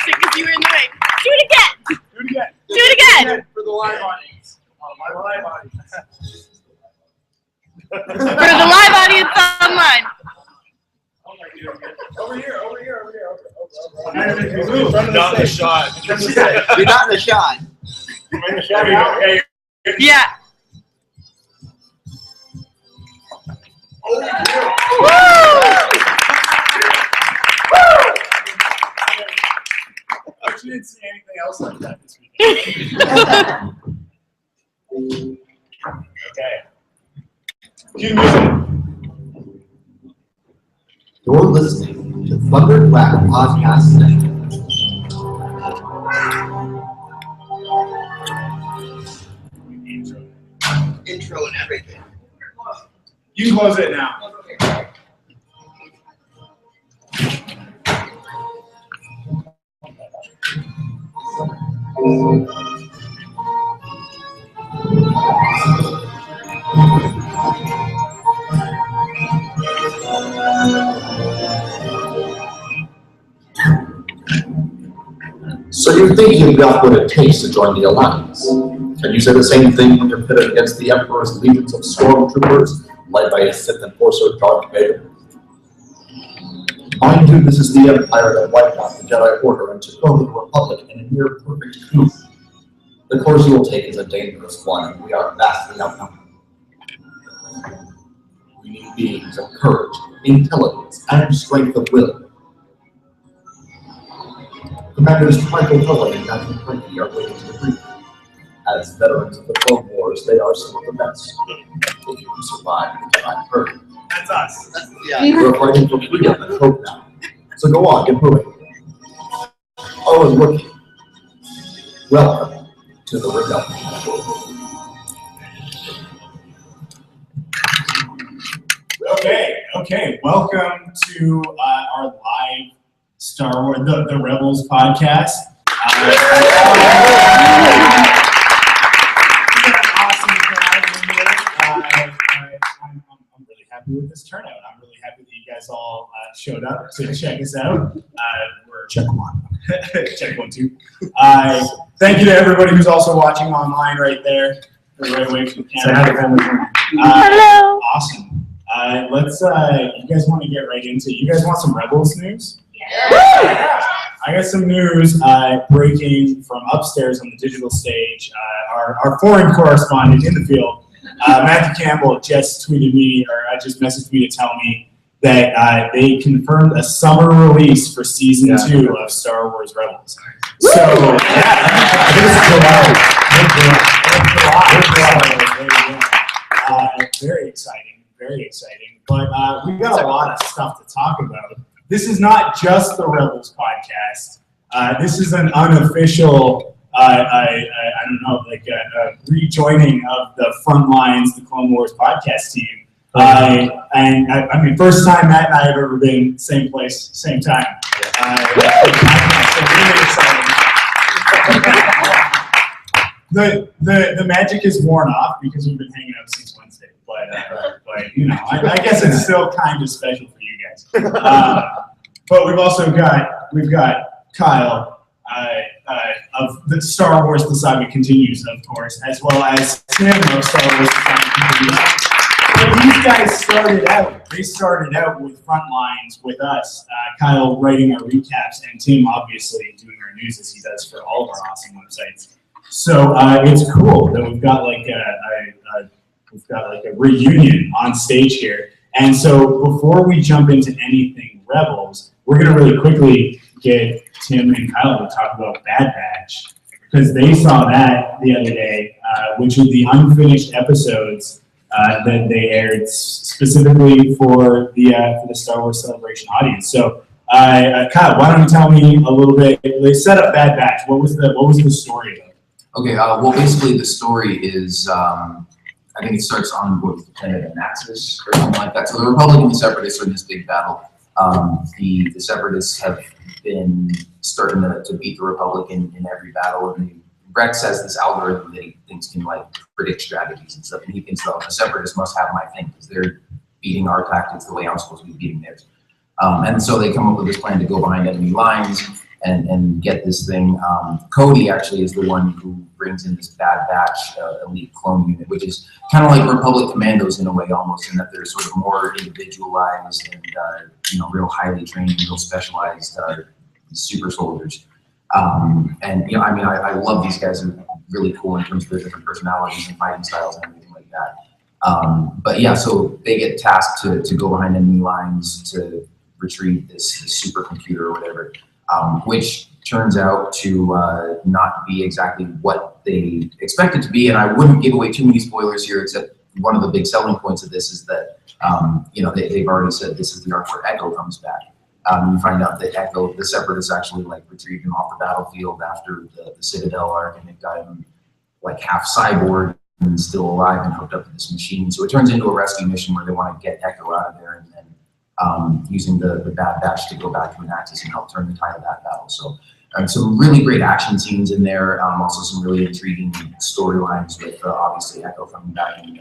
it because you were in the way. Do it again. Do it again. Do it again. For the live audience. My live audience. For the live audience online. Over here. Not in the shot. You're not in the shot. Yeah. Woo! I actually didn't see anything else like that this week. Okay. Cue music. You're listening to Thunder Black Podcast Network. Intro and everything. You can close it now. So you think you've got what it takes to join the Alliance? Can you say the same thing when you're pitted against the Emperor's legions of stormtroopers led by his Sith enforcer Darth Vader? Mind you, this is the Empire that wiped out the Jedi Order and took over the Republic in a near perfect coup. The course you will take is a dangerous one, and we are vastly outnumbered. We need beings of courage, intelligence, and strength of will. Commanders Michael Cohen and Captain Frankie are waiting to debrief. As veterans of the Clone Wars, they are some of the best. If you survive the Jedi Herd. That's us. We're fighting for freedom and hope now. So go on, get moving. Oh, and rookie. Welcome to the Rebellion. Okay. Welcome to our live Star Wars, the Rebels podcast. Awesome crowd here. I'm really happy with this turnout. I'm really happy that you guys all showed up to check us out. We're check one. Check 1, 2. Thank you to everybody who's also watching online right there. Right away from the camera. Hello. Awesome. Let's. You guys want to get right into it? You guys want some Rebels news? Yeah. I got some news breaking from upstairs on the digital stage. Our foreign correspondent in the field, Matthew Campbell, just tweeted me, or just messaged me to tell me that they confirmed a summer release for season 2 of Star Wars Rebels. So, very exciting, very exciting. But we've got a lot of stuff to talk about. This is not just the Rebels podcast. This is an unofficial, I don't know, like a rejoining of the front lines, the Clone Wars podcast team. I mean, first time Matt and I have ever been same place, same time. So really exciting. The magic is worn off because we've been hanging out since Wednesday. But you know, I guess it's still kind of special for you guys. But we've also got Kyle of the Star Wars: The Saga Continues, of course, as well as Tim of Star Wars: The Saga Continues. When these guys started out, they started out with Frontlines with us. Kyle writing our recaps, and Tim obviously doing our news as he does for all of our awesome websites. So it's cool that we've got like a reunion on stage here. And so before we jump into anything Rebels, we're gonna really quickly get Tim and Kyle to talk about Bad Batch, because they saw that the other day, which was the unfinished episodes that they aired specifically for the Star Wars Celebration audience. So Kyle, why don't you tell me a little bit? They set up Bad Batch. What was the story about? Okay, well, basically the story is, I think it starts on board with the planet Anaxis or something like that. So the Republic and the Separatists are in this big battle. The Separatists have been starting to beat the Republic in every battle, and Rex has this algorithm that he thinks can like predict strategies and stuff, and he thinks, oh, the Separatists must have my thing because they're beating our tactics the way I'm supposed to be beating theirs. And so they come up with this plan to go behind enemy lines and get this thing. Cody actually is the one who brings in this Bad Batch elite clone unit, which is kind of like Republic Commandos in a way, almost, in that they're sort of more individualized and real highly trained, real specialized super soldiers. And I love these guys. They're really cool in terms of their different personalities and fighting styles and everything like that. But yeah, so they get tasked to go behind enemy lines to retrieve this supercomputer or whatever, which turns out to not be exactly what they expect it to be. And I wouldn't give away too many spoilers here, except one of the big selling points of this is that they've already said this is the arc where Echo comes back. You find out that Echo, the Separatists, actually retrieved him off the battlefield after the Citadel arc, and they've got him half cyborg and still alive and hooked up to this machine. So it turns into a rescue mission where they want to get Echo out of there, and using the Bad Batch to go back to an Axis and help turn the tide of that battle. So some really great action scenes in there. Also some really intriguing storylines with obviously Echo coming back and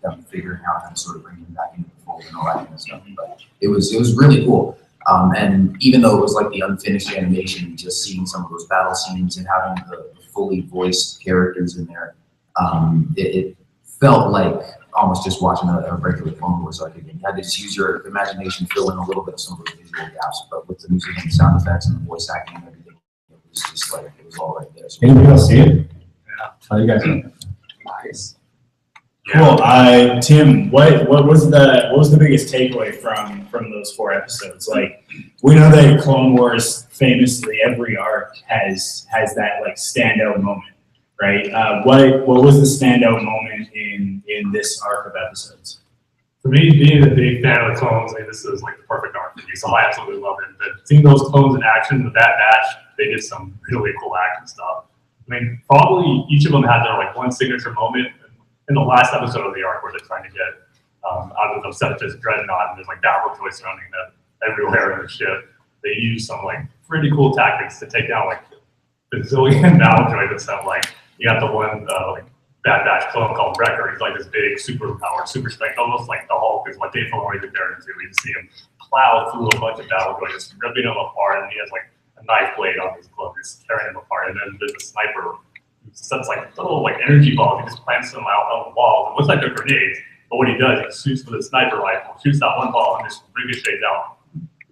them figuring out how to sort of bring him back into the fold and all that kind of stuff. But it was really cool. And even though it was the unfinished animation, just seeing some of those battle scenes and having the fully voiced characters in there, it felt like almost just watching a regular Clone Wars. You had to just use your imagination, fill in a little bit of some of those visual gaps, but with the music and sound effects and the voice acting and everything, it was just it was all right there. So, anybody else see it? Yeah. How you guys doing? Nice. Cool. Tim, what was the biggest takeaway from those 4 episodes? We know that Clone Wars, famously, every arc has that standout moment, right? What was the standout moment in this arc of episodes? For me, being a big fan of the clones, this is the perfect arc for me, so I absolutely love it. But seeing those clones in action, the Bad Batch, they did some really cool action stuff. Probably each of them had their one signature moment. In the last episode of the arc, where they're trying to get out of the Separatist dreadnought, and there's battle droids surrounding them everywhere in the ship, they use some pretty cool tactics to take down bazillion battle droids and stuff. You got the one Bad Batch clone called Wrecker. He's this big superpower, super strength, almost like the Hulk is what Dave Filoni compared him to. You see him plow through a bunch of battle droids, ripping them apart, and he has a knife blade on his glove. He's tearing them apart, and then there's a sniper. Sets little energy balls. He just plants them out on the walls. It looks like they're grenades, but what he does, he shoots with a sniper rifle, shoots out one ball, and just ricochets out,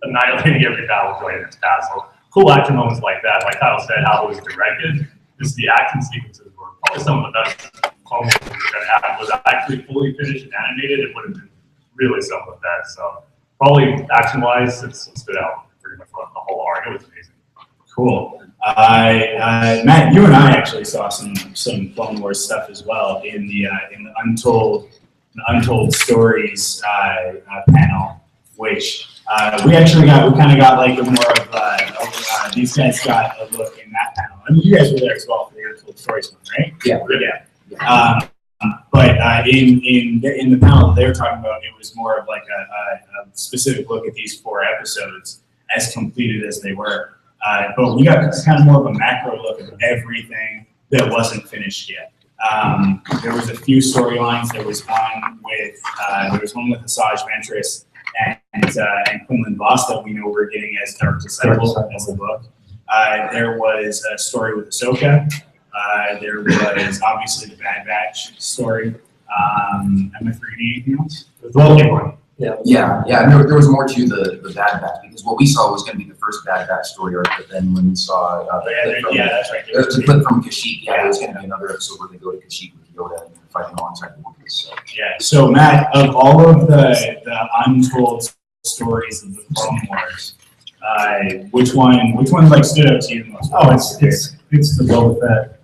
annihilating every battle droid in its path. So cool action moments like that. Like Kyle said, how it was directed, just the action sequences were probably some of the best Clone Wars we're gonna have. Was it actually fully finished and animated? It would have been really some of the best. So probably action-wise, it stood out pretty much the whole arc. It was amazing. Cool. Matt, you and I actually saw some Clone Wars stuff as well in the Untold Stories panel, which we kind of got a more of these guys got a look in that panel. You guys were there as well for the Untold Stories one, right? Yeah. But in the panel they were talking about, it was more of a specific look at these 4 episodes as completed as they were. But we got kind of more of a macro look at everything that wasn't finished yet. There was a few storylines. There was one with Asajj Ventress and Quinlan Voss that we know we're getting as Dark Disciple as the book. There was a story with Ahsoka. There was obviously the Bad Batch story. Am I forgetting anything else? The Vulcan one. Yeah. There was more to the Bad Batch, because what we saw was going to be the first Bad Batch story arc, but then when we saw that's right. The clip from Kashyyyk, there was going to be another episode where they go to Kashyyyk with Yoda and fighting alongside the Wookiees. So. Yeah. So Matt, of all of the untold stories of the Clone Wars, which one stood out to you the most? Oh, it's the Boba Fett,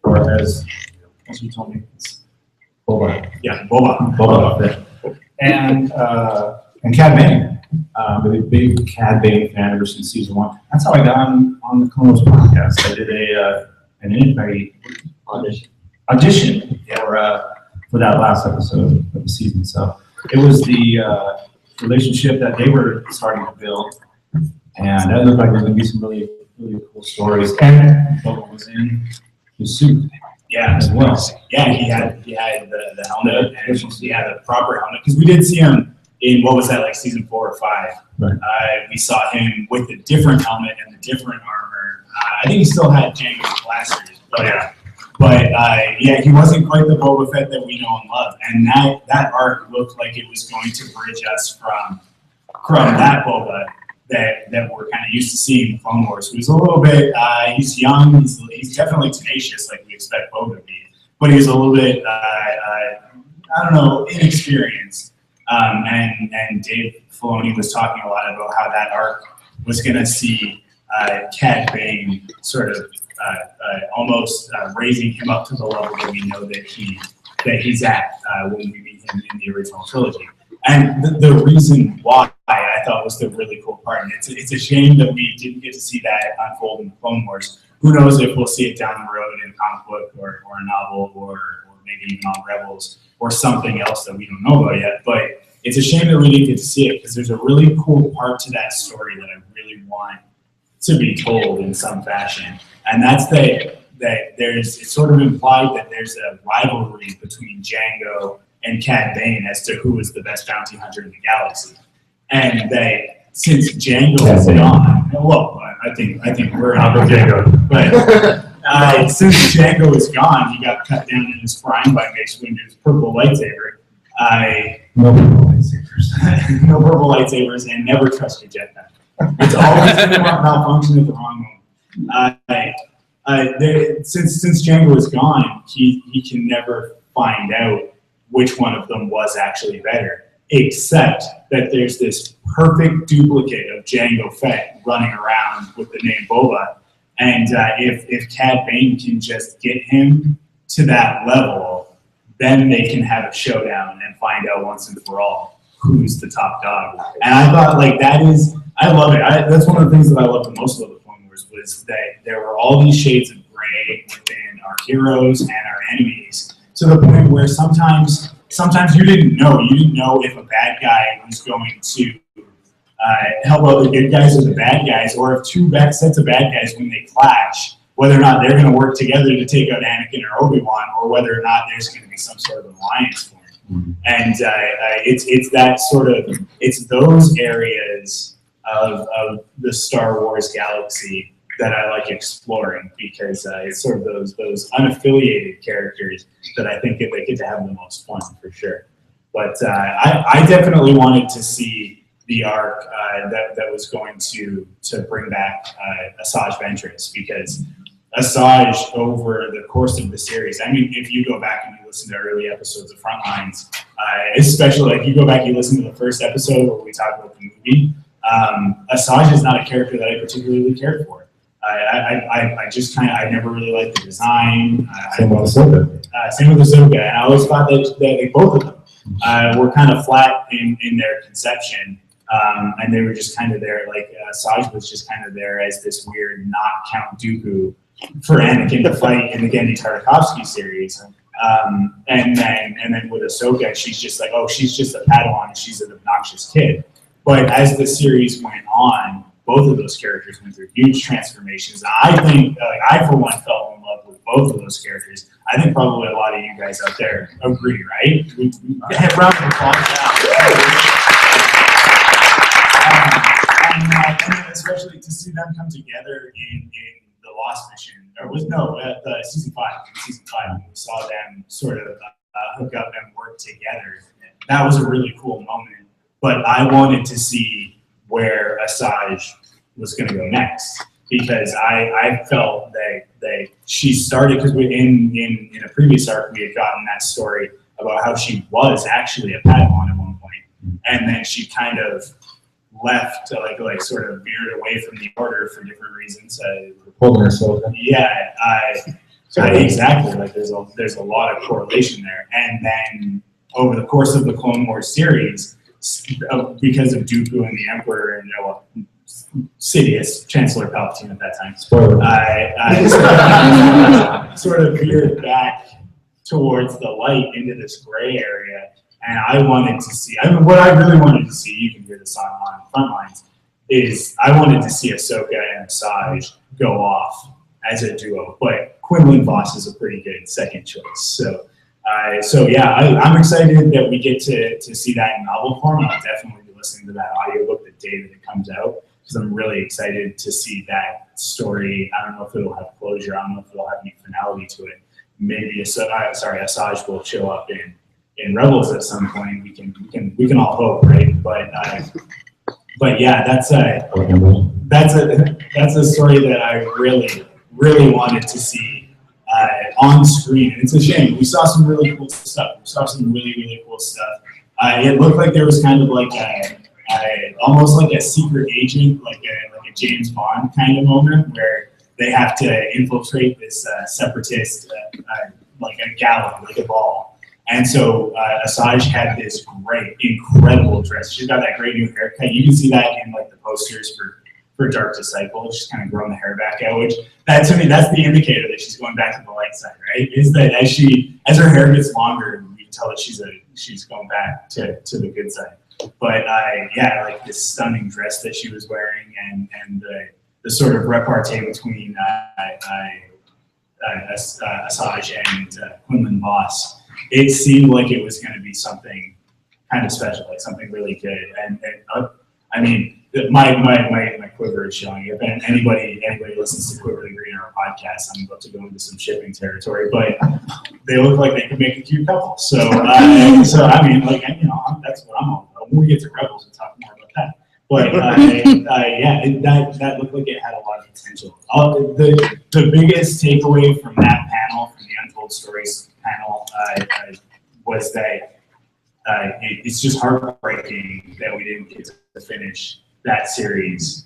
or as you told me, it's Boba. Yeah, Boba Fett. And Cad Bane. I'm a big Cad Bane fan ever since season 1. That's how I got on the Clone Wars podcast. I did an audition for that last episode of the season. So it was the relationship that they were starting to build, and that looked like there was going to be some really, really cool stories. And Boba was in his suit. Yeah, as well. Yeah, he had the helmet, and he had the proper helmet, because we did see him in, what was that, season 4 or 5. Right. We saw him with the different helmet and the different armor think he still had Jango's blasters, but Yeah. yeah, he wasn't quite the Boba Fett that we know and love. And that arc looked like it was going to bridge us from that Boba that we're kind of used to seeing in Clone Wars. Who's a little bit, he's young, he's definitely tenacious like we expect Boba to be, but he's a little bit, I don't know, inexperienced. And Dave Filoni was talking a lot about how that arc was going to see Cad Bane sort of almost raising him up to the level that we know that he's at when we meet him in the original trilogy. And the reason why I thought was the really cool part, and it's a shame that we didn't get to see that unfold in the Clone Wars. Who knows if we'll see it down the road in a comic book or a novel or maybe even on Rebels or something else that we don't know about yet. But it's a shame that we didn't get to see it because there's a really cool part to that story that I really want to be told in some fashion. And that's that it's sort of implied that there's a rivalry between Jango and Cad Bane as to who is the best bounty hunter in the galaxy. And that since Jango is gone, well, I think we're I'll go Jango. But since Jango is gone, he got cut down in his prime by Mace Windu's purple lightsaber. No purple lightsabers. No purple lightsabers, and never trust your jetpack. It's always going to malfunction at the wrong moment. Since Jango is gone, he can never find out which one of them was actually better, except that there's this perfect duplicate of Jango Fett running around with the name Boba. And if Cad Bane can just get him to that level, then they can have a showdown and find out once and for all who's the top dog. And I thought, like, I love it. That's one of the things that I love the most about the Clone Wars was that there were all these shades of gray within our heroes and our enemies, to the point where sometimes you didn't know if a bad guy was going to help out the good guys or the bad guys, or if two sets of bad guys, when they clash, whether or not they're going to work together to take out Anakin or Obi-Wan, or whether or not there's going to be some sort of alliance for him. And it's that sort of, it's those areas of the Star Wars galaxy that I like exploring, because it's sort of those unaffiliated characters that I think that they get to have the most fun, for sure. But I definitely wanted to see the arc that was going to bring back Asajj Ventress, because Asajj, over the course of the series, I mean, if you go back and you listen to early episodes of Frontlines, especially if you go back and you listen to the first episode where we talk about the movie, Asajj is not a character that I particularly cared for. I just I never really liked the design. Same with Ahsoka. Same with Ahsoka, and I always thought that both of them were kind of flat in their conception, and they were just kind of there. Like Asajj was just kind of there as this weird, not Count Dooku for Anakin to fight in the Genndy Tartakovsky series, and then with Ahsoka, she's just like, oh, she's just a Padawan, and she's an obnoxious kid. But as the series went on, both of those characters went through huge transformations. I think, I for one fell in love with both of those characters. I think probably a lot of you guys out there agree, right? We have round of applause and especially to see them come together in the Lost Mission, or the season 5. In season 5, when we saw them sort of hook up and work together. That was a really cool moment. But I wanted to see where Asajj was going to go next, because I felt that she started, because in a previous arc we had gotten that story about how she was actually a Padawan at one point, and then she kind of left, like sort of veered away from the Order for different reasons. Pulling herself in. Yeah, exactly. Like there's a lot of correlation there, and then over the course of the Clone Wars series, because of Dooku and the Emperor and Sidious, Chancellor Palpatine at that time, sort of veered back towards the light into this gray area. And I wanted to see, what I really wanted to see, you can hear this on Frontlines, is I wanted to see Ahsoka and Asajj go off as a duo. But Quinlan Vos is a pretty good second choice. So yeah, I'm excited that we get to see that in novel form. I'll definitely be listening to that audiobook the day that it comes out, because I'm really excited to see that story. I don't know if it'll have closure. I don't know if it'll have any finality to it. Maybe Asajj will show up in Rebels at some point. We can all hope, right? But yeah, that's a story that I really wanted to see on screen. And it's a shame. We saw some really cool stuff. Really cool stuff. It looked like there was kind of like almost like a secret agent, like a James Bond kind of moment where they have to infiltrate this separatist, like a gallon, like a ball. And so Asajj had this incredible dress. She's got that great new haircut. You can see that in like the posters for Dark Disciple. She's kind of growing the hair back out, which to me, that's the indicator that she's going back to the light side, right? Is that as her hair gets longer, you can tell that she's going back to the good side. But yeah, like this stunning dress that she was wearing, and the sort of repartee between Asajj and Quinlan Voss. It seemed like it was going to be something kind of special, like something really good. And I mean, my quiver is showing. If anybody listens to Quiver the Green, our podcast, I'm about to go into some shipping territory. But they look like they could make a cute couple. So I mean, like, you know, that's what I'm all about. When we get to Rebels, we'll talk more about that. But yeah, that looked like it had a lot of potential. The biggest takeaway from that panel, from the Untold Stories panel, was that it's just heartbreaking that we didn't get to finish that series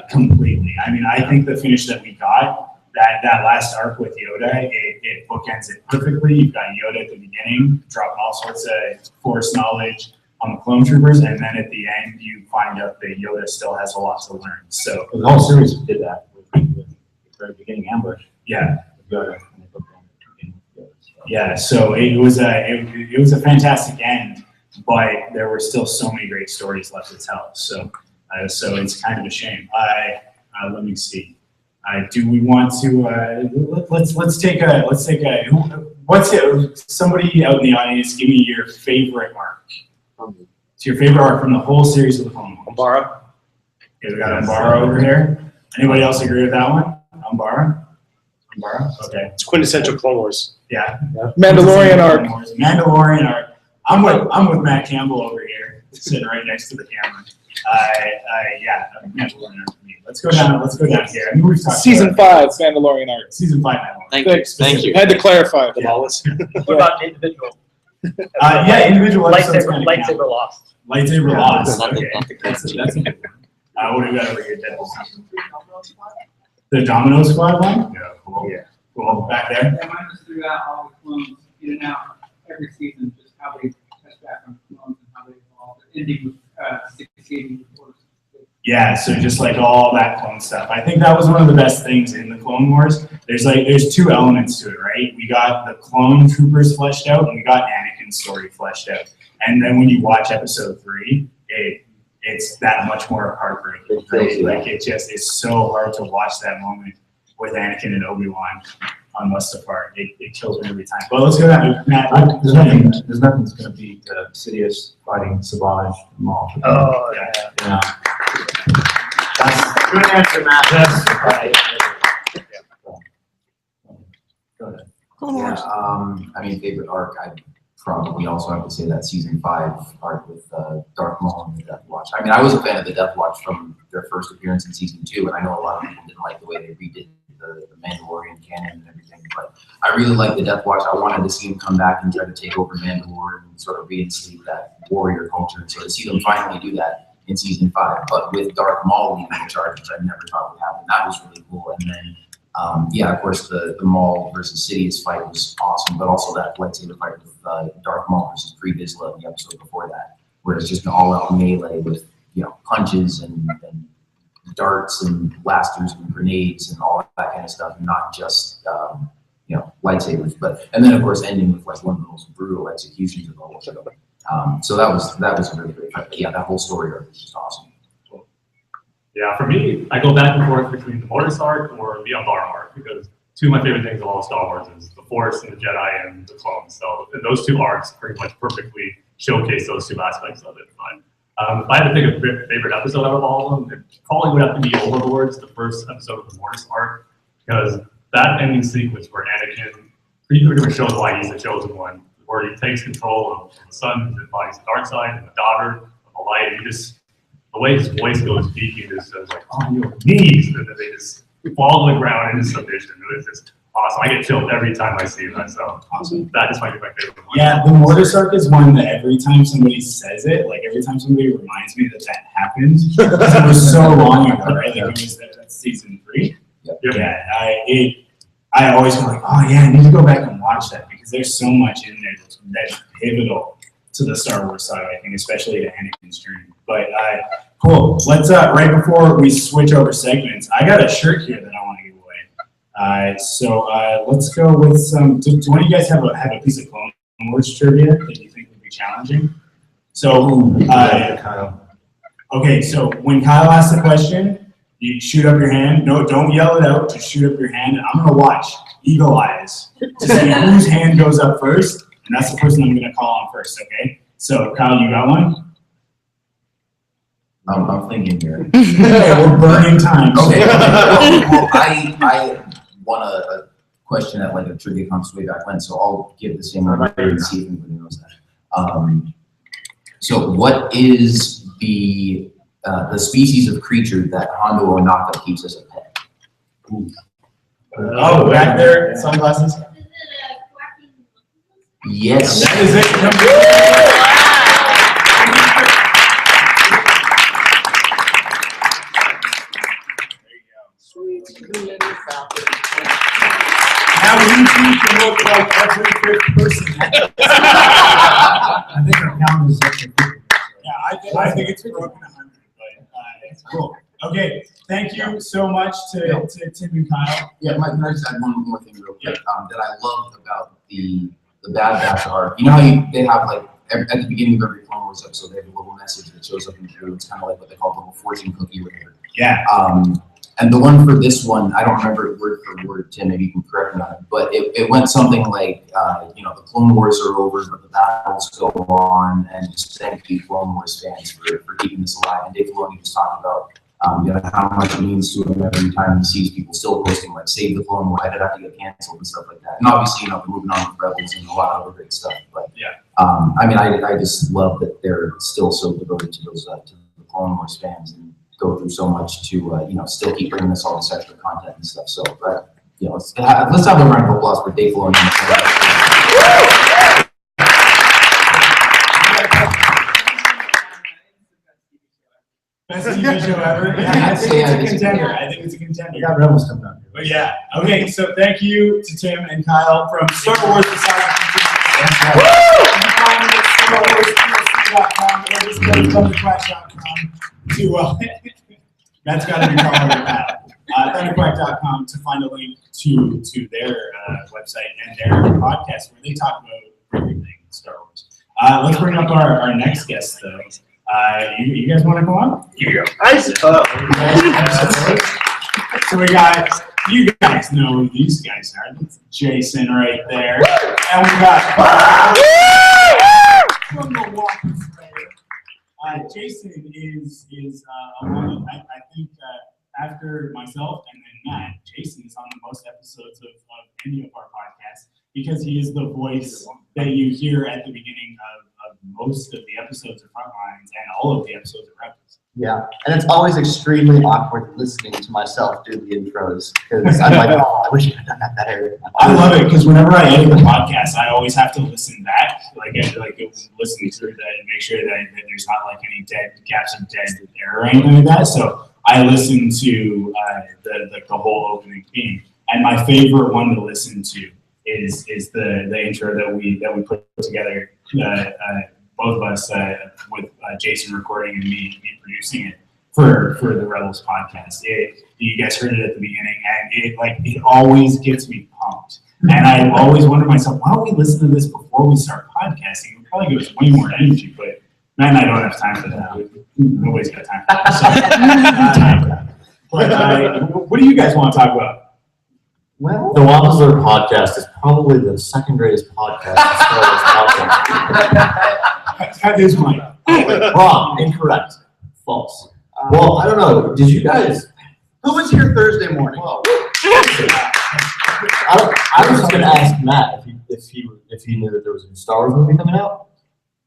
completely. I mean, I think the finish that we got, that last arc with Yoda, it bookends it perfectly. You've got Yoda at the beginning, dropping all sorts of Force knowledge on the clone troopers, and then at the end you find out that Yoda still has a lot to learn. So the whole series did that with the very beginning ambush. Yeah. Yoda. Yeah, so it was a fantastic end, but there were still so many great stories left to tell. So it's kind of a shame. Let me see. Do we want to let's take a somebody out in the audience, give me your favorite arc. It's your favorite arc from the whole series of the Clone Wars. Umbara. Okay, we got Umbara over here. Anybody else agree with that one? Umbara? Okay. It's quintessential Clone Wars. Yeah. Mandalorian arc. Mandalorian arc. I'm with Matt Campbell over here, sitting right next to the camera. Yeah, Mandalorian arc for me. Let's go down here. I mean, we've talked Season 5, Mandalorian arc. Season 5 Mandalorian. Thank you. Had to clarify. What about individual? Yeah, individual episodes kind of count. Lightsaber lost. Lightsaber lost. Not Okay. the That's a good one. What do we got over here, Deadpool? The Domino Squad one? Yeah, cool. Yeah. Cool. Back there? Yeah, mine was throughout all the clones, in and out every season, just how they touch back on clones and how they evolve. Ending with succeeding with Force. Yeah, so just like all that clone stuff. I think that was one of the best things in the Clone Wars. There's two elements to it, right? We got the clone troopers fleshed out, and we got Anakin's story fleshed out. And then when you watch episode 3, it's that much more heartbreaking. Right? Like it's so hard to watch that moment with Anakin and Obi-Wan on Mustafar. It kills me every time. But let's go down. Matt, There's nothing that's going to beat Sidious fighting Savage and Maul. Oh, Yeah. That's good answer, Matt. That's right. Go ahead. Yeah, I mean, favorite arc, I'd probably also have to say that season 5 arc with Darth Maul and the Death Watch. I mean, I was a fan of the Death Watch from their first appearance in season 2, and I know a lot of people didn't like the way they redid the Mandalorian canon and everything, but I really like the Death Watch. I wanted to see him come back and try to take over Mandalore and sort of reinstate that warrior culture. So to see them finally do that in season 5, but with Darth Maul leading the charge, which I never thought would happen, that was really cool. And then yeah, of course, the Maul versus Sidious fight was awesome, but also that lightsaber fight with Darth Maul versus Pre Vizsla the episode before that, where it's just an all-out melee with punches and darts and blasters and grenades and all that kind of stuff, and not just lightsabers. And then of course ending with like one of the most brutal executions of the whole show. So that was a really great fight. But yeah, that whole story arc was just awesome. Yeah, for me, I go back and forth between the Mortis arc or the Umbara arc, because two of my favorite things of all Star Wars is the Force and the Jedi and the clones. So those two arcs pretty much perfectly showcase those two aspects of it. If I had to pick a favorite episode out of all of them, it probably would have to be Overlords, the first episode of the Mortis arc, because that ending sequence where Anakin pretty much shows why he's the chosen one, where he takes control of the sun, his embodies the dark side, and the daughter of the light. He just, the way his voice goes deep, he just says like, "On your knees," and then they just fall to the ground into submission. It was just awesome. I get chilled every time I see that. So awesome. That is my favorite one. Yeah, the Mortis arc is one that every time somebody says it, like every time somebody reminds me that that happened, because it was so long ago, right? Like it was that's season 3. Yep. Yeah, I always go like, oh yeah, I need to go back and watch that because there's so much in there that's pivotal to the Star Wars saga, I think, especially to Anakin's journey. But cool. Let's right before we switch over segments, I got a shirt here that I want to give away. So let's go with some. Do one of you guys have a piece of Clone Wars trivia that you think would be challenging? So okay, so when Kyle asks the question, you shoot up your hand. No, don't yell it out. Just shoot up your hand, and I'm gonna watch eagle eyes to see whose hand goes up first, and that's the person I'm gonna call on first. Okay. So Kyle, you got one? I'm thinking here. Okay, we're burning time. Okay. Well, I won a question at like a trivia contest way back when, so I'll give the same one and see if anybody knows that. So what is the species of creature that Hondo Ohnaka keeps as a pet? Oh, back there, sunglasses. Yes. That is it. Now you two can look like every fifth person. I think our count is up to 50. Yeah, I think it's broken 100, but it's cool. Okay, thank you so much to Tim and Kyle. Yeah, can I just add one more thing real quick that I loved about the Bad Batch arc? You know how they have like at the beginning of every Clone Wars episode, they have a little message that shows up in the It's kind of like what they call a little fortune cookie or whatever. Yeah. And the one for this one, I don't remember it word for word, Tim, maybe you can correct me on it, but it went something like, the Clone Wars are over, but the battles go on, and just thank you, Clone Wars fans, for keeping this alive. And Dave Filoni was talking about how much it means to him every time he sees people still posting, like, save the Clone Wars, I did have to get canceled and stuff like that. And obviously, they're moving on with Rebels and a lot of other great stuff, but I just love that they're still so devoted to those, to the Clone Wars fans, and go through so much to still keep bringing us all this extra content and stuff. So, let's have a round of applause for Dave Filoni. Best TV show ever. Yeah, I think it's a contender. I think it's a contender. We got Rebels coming up. But yeah. Okay, so thank you to Tim and Kyle from Star Wars the Saga Continues. That's got to be called thunderquack.com to find a link to their website and their podcast where they talk about everything Star Wars. Let's bring up our next guest, though. You guys want to go on? Here you go. So we got, you guys know who these guys are. That's Jason right there. And we got from the Wampa Slayer. Jason is one of, I think after myself and then Matt, Jason is on the most episodes of any of our podcasts because he is the voice that you hear at the beginning of most of the episodes of Frontlines and all of the episodes of Rebels. Yeah, and it's always extremely awkward listening to myself do the intros because I'm like, oh, I wish I had done that better. I love it because whenever I edit the podcast, I always have to listen back, listen through that and make sure that there's not like any gaps of dead air or anything like that. So I listen to the whole opening theme, and my favorite one to listen to is the intro that we put together. Both of us with Jason recording and me producing it for the Rebels podcast. You guys heard it at the beginning, and it always gets me pumped. And I always wonder myself, why don't we listen to this before we start podcasting? It would probably give us way more energy, but man, I don't have time for that. Nobody's got time for that. But what do you guys want to talk about? Well, the Wampa podcast is probably the second greatest podcast in Star Wars podcast. That is mine. Wrong. Incorrect. False. Well, I don't know. Did you guys? Who was here Thursday morning? I was just gonna ask Matt if he knew that there was a Star Wars movie coming out.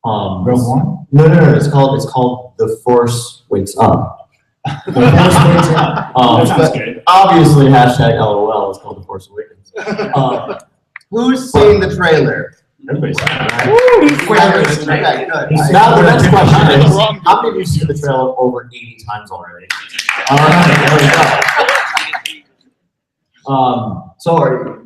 Rogue One? No. It's called The Force Wakes Up. The Force Wakes Up. That sounds good. Obviously, hashtag LOL. It's called The Force Awakens. Who's seen the trailer? Everybody's saying that. Okay, good. Now the next question is, how many of you seen the trailer over 80 times already? All right, there we go. So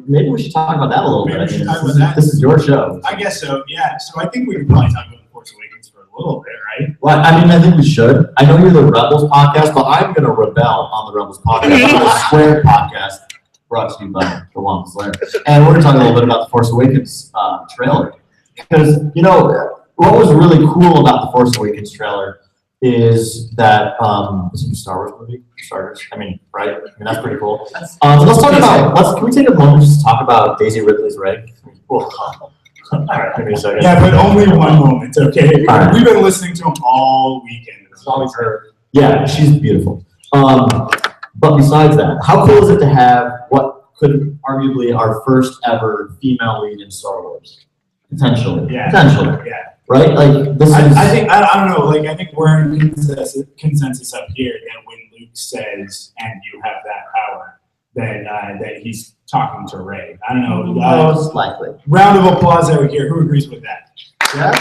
maybe we should talk about that a little Maybe bit. we should talk about that. This is your show. I guess so, yeah. So I think we could probably talk about The Force Awakens for a little bit, right? Well, I mean, I think we should. I know you're the Rebels podcast, but I'm going to rebel on the Rebels podcast. I'm the Square podcast, brought to you by the Wampa Lair. And we're going to talk a little bit about the Force Awakens trailer. Because, you know, what was really cool about the Force Awakens trailer is that it's a new Star Wars movie, starters. I mean, right? I mean, that's pretty cool. Let's talk about, can we take a moment just to talk about Daisy Ridley's Rey? All right, give me a second. Yeah, but only one moment, okay? All right. We've been listening to him all weekend. It's always her. Yeah, she's beautiful. But besides that, how cool is it to have what could arguably our first ever female lead in Star Wars? Potentially. Yeah. Potentially. Yeah. Right? Like, this is... I think, I don't know, like, I think we're in consensus up here that when Luke says, and you have that power, that he's talking to Rey. I don't know. Most likely. Round of applause over here. Who agrees with that? Yes?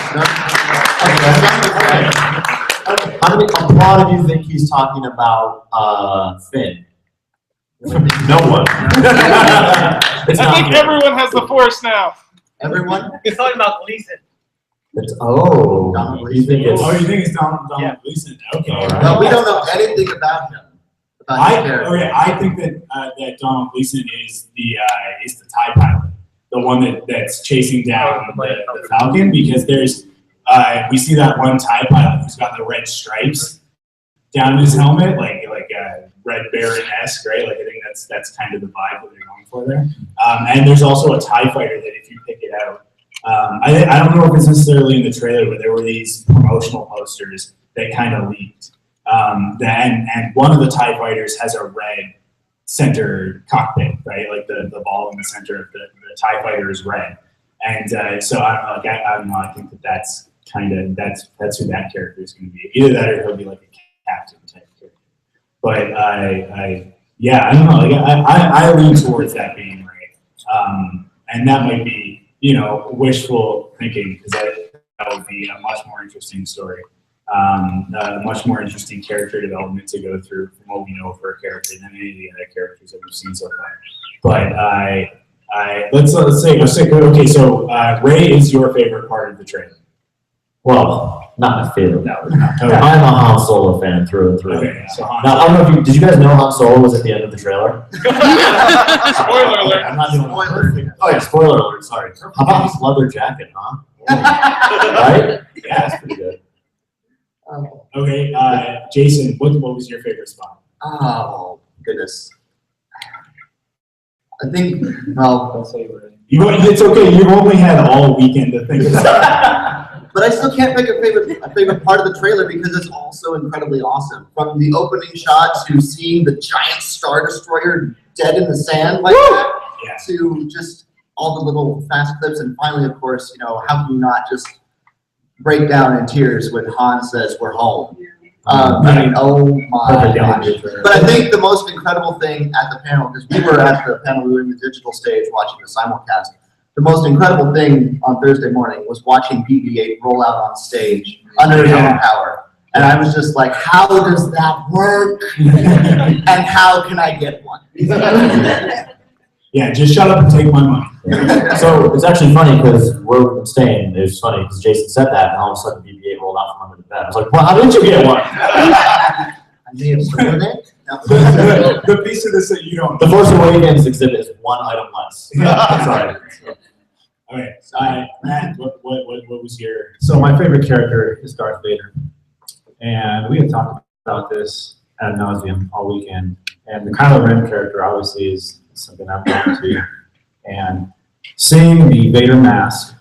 Okay. How many applaud if you think he's talking about Finn? No one. I think everyone has the Force now. Everyone? He's talking about Gleason. You think it's... Oh, you think it's Donald Gleason? Okay. All right. No, we don't know anything about him. About his character. I think that that Donald Gleason is the TIE pilot, the one that's chasing down the Falcon, because there's we see that one TIE pilot who's got the red stripes down his helmet, like a Red Baron-esque, right? Like I think that's kind of the vibe that they're going for there. And there's also a TIE fighter that if you pick it out, I don't know if it's necessarily in the trailer, but there were these promotional posters that kind of leaked. And one of the TIE fighters has a red center cockpit, right? Like the ball in the center of the TIE fighter is red. And so I don't know, I think that's who that character is going to be. Either that or he'll be like a captain type character. But I don't know. Like I lean towards that being right. And that might be, wishful thinking, because that would be a much more interesting story. Much more interesting character development to go through from what we know for a character than any of the other characters that we've seen so far. But let's say okay. So Rey is your favorite part of the trailer. Well, not my favorite. No. I'm a Han Solo fan through and through. Okay. So Han Now, I don't know if did you guys know Han Solo was at the end of the trailer? Spoiler alert. I'm not doing spoiler. Oh yeah, spoiler alert. Sorry. How about this leather jacket, huh? Right? Yeah, that's pretty good. Okay, Jason, what was your favorite spot? Oh goodness. I think. Well, It's okay. You've only had all weekend to think about it. but I still can't pick a favorite part of the trailer because it's all so incredibly awesome. From the opening shot to seeing the giant Star Destroyer dead in the sand like that, Yeah. to just all the little fast clips, and finally, of course, how can you not just break down in tears when Han says we're home? I mean, oh my gosh. But I think the most incredible thing at the panel, because we were at the panel, we were in the digital stage watching the simulcast. The most incredible thing on Thursday morning was watching BB-8 roll out on stage under his own power. And I was just like, how does that work? And how can I get one? Yeah, just shut up and take my money. So it's actually funny because where we've been staying, it's funny because Jason said that, and all of a sudden BB-8 rolled out from under the bed. I was like, well, how did you get one? I may have stolen it. No. The piece of this that you don't. The Force Awakens exhibit is one item less. Sorry. Okay, Matt, what was your? So my favorite character is Darth Vader, and we had talked about this ad nauseum all weekend. And the Kylo Ren character obviously is something I'm drawn to, and seeing the Vader mask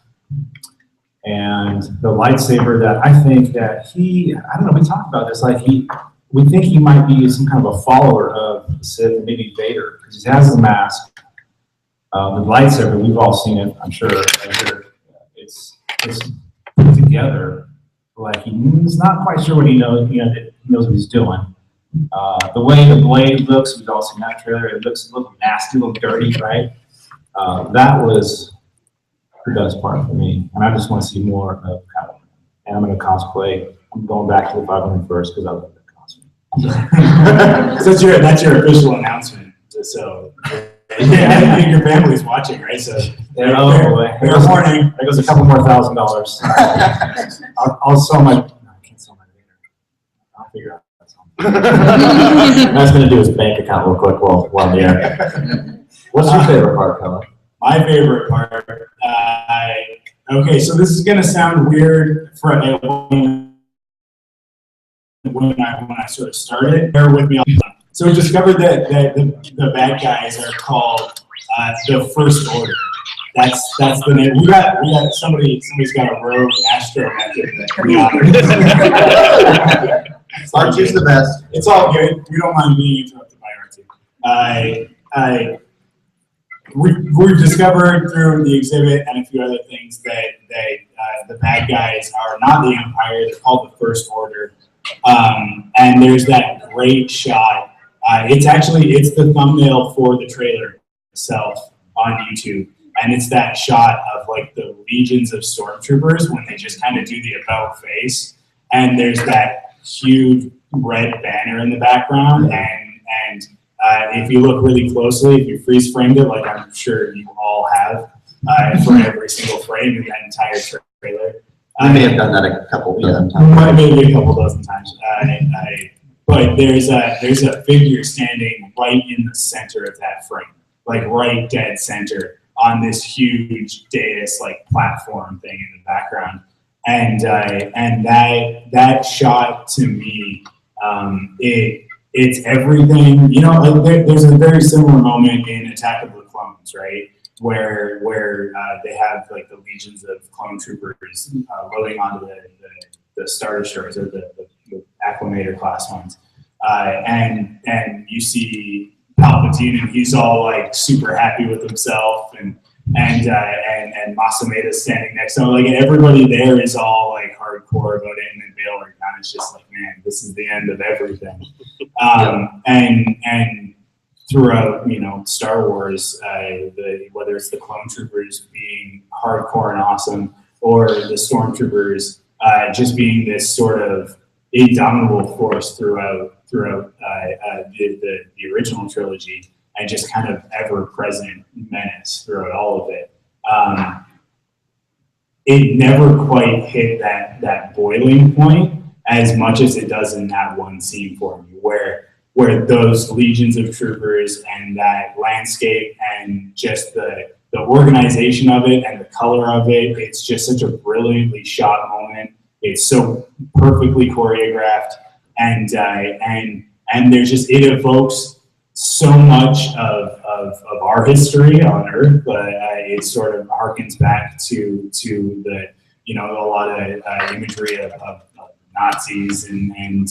And the lightsaber that I think that I don't know, we talked about this, like we think he might be some kind of a follower of the Sith, maybe Vader, because he has the mask. The lightsaber, we've all seen it, I'm sure. It's put together, like he's not quite sure what he knows, he knows what he's doing. The way the blade looks, we've all seen that trailer, it looks a little nasty, a little dirty, right? That was the best part for me, and I just want to see more of Kylo. And I'm going to cosplay. I'm going back to the 500 first because I love that costume. So that's your official announcement. So I think your family's watching, right? So There warning. goes a couple more $1,000. I'll sell my. No, I can't sell my Vader. I'll figure out that something. That's going to do his bank account real quick while I'm here. What's your favorite part, Colin? My favorite part. Okay, so this is gonna sound weird for when I sort of started. Bear with me. So we discovered that the bad guys are called the First Order. That's the name. We got somebody's got a rogue astro method that we honor. Archie's the best. It's all good. We don't mind being interrupted by Archie. We've discovered through the exhibit and a few other things that the bad guys are not the Empire, they're called the First Order. And there's that great shot. It's the thumbnail for the trailer itself on YouTube. And it's that shot of like the legions of stormtroopers when they just kind of do the about face. And there's that huge red banner in the background. And if you look really closely, if you freeze framed it, like I'm sure you all have, for every single frame in that entire trailer. I may have done that a couple dozen times. Maybe a couple dozen times. But there's a figure standing right in the center of that frame, like right dead center on this huge dais, like platform thing in the background. And that shot to me, it's everything, like there's a very similar moment in Attack of the Clones, right? Where they have like the legions of clone troopers loading onto the Star Destroyers or the Acclamator class ones. And you see Palpatine and he's all like super happy with himself and Masameda standing next to him. Like, and everybody there is all like hardcore about it, and then Bail Organa is just like, man, this is the end of everything. And throughout, Star Wars, whether it's the clone troopers being hardcore and awesome, or the stormtroopers just being this sort of indomitable force throughout the original trilogy, and just kind of ever-present menace throughout all of it. It never quite hit that boiling point as much as it does in that one scene for me, where those legions of troopers and that landscape and just the organization of it and the color of it, it's just such a brilliantly shot moment. It's so perfectly choreographed, and there's just, it evokes so much of our history on Earth, but it sort of harkens back to the, a lot of imagery of Nazis and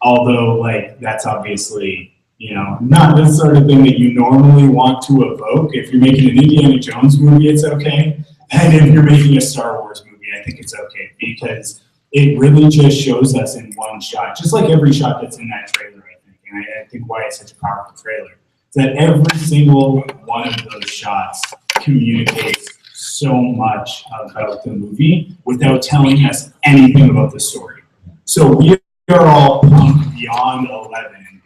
although like that's obviously, not the sort of thing that you normally want to evoke. If you're making an Indiana Jones movie, it's okay. And if you're making a Star Wars movie, I think it's okay, because it really just shows us in one shot, just like every shot that's in that trailer, I think. And I think why it's such a powerful trailer, is that every single one of those shots communicates so much about the movie without telling us anything about the story. So we are all pumped beyond 11,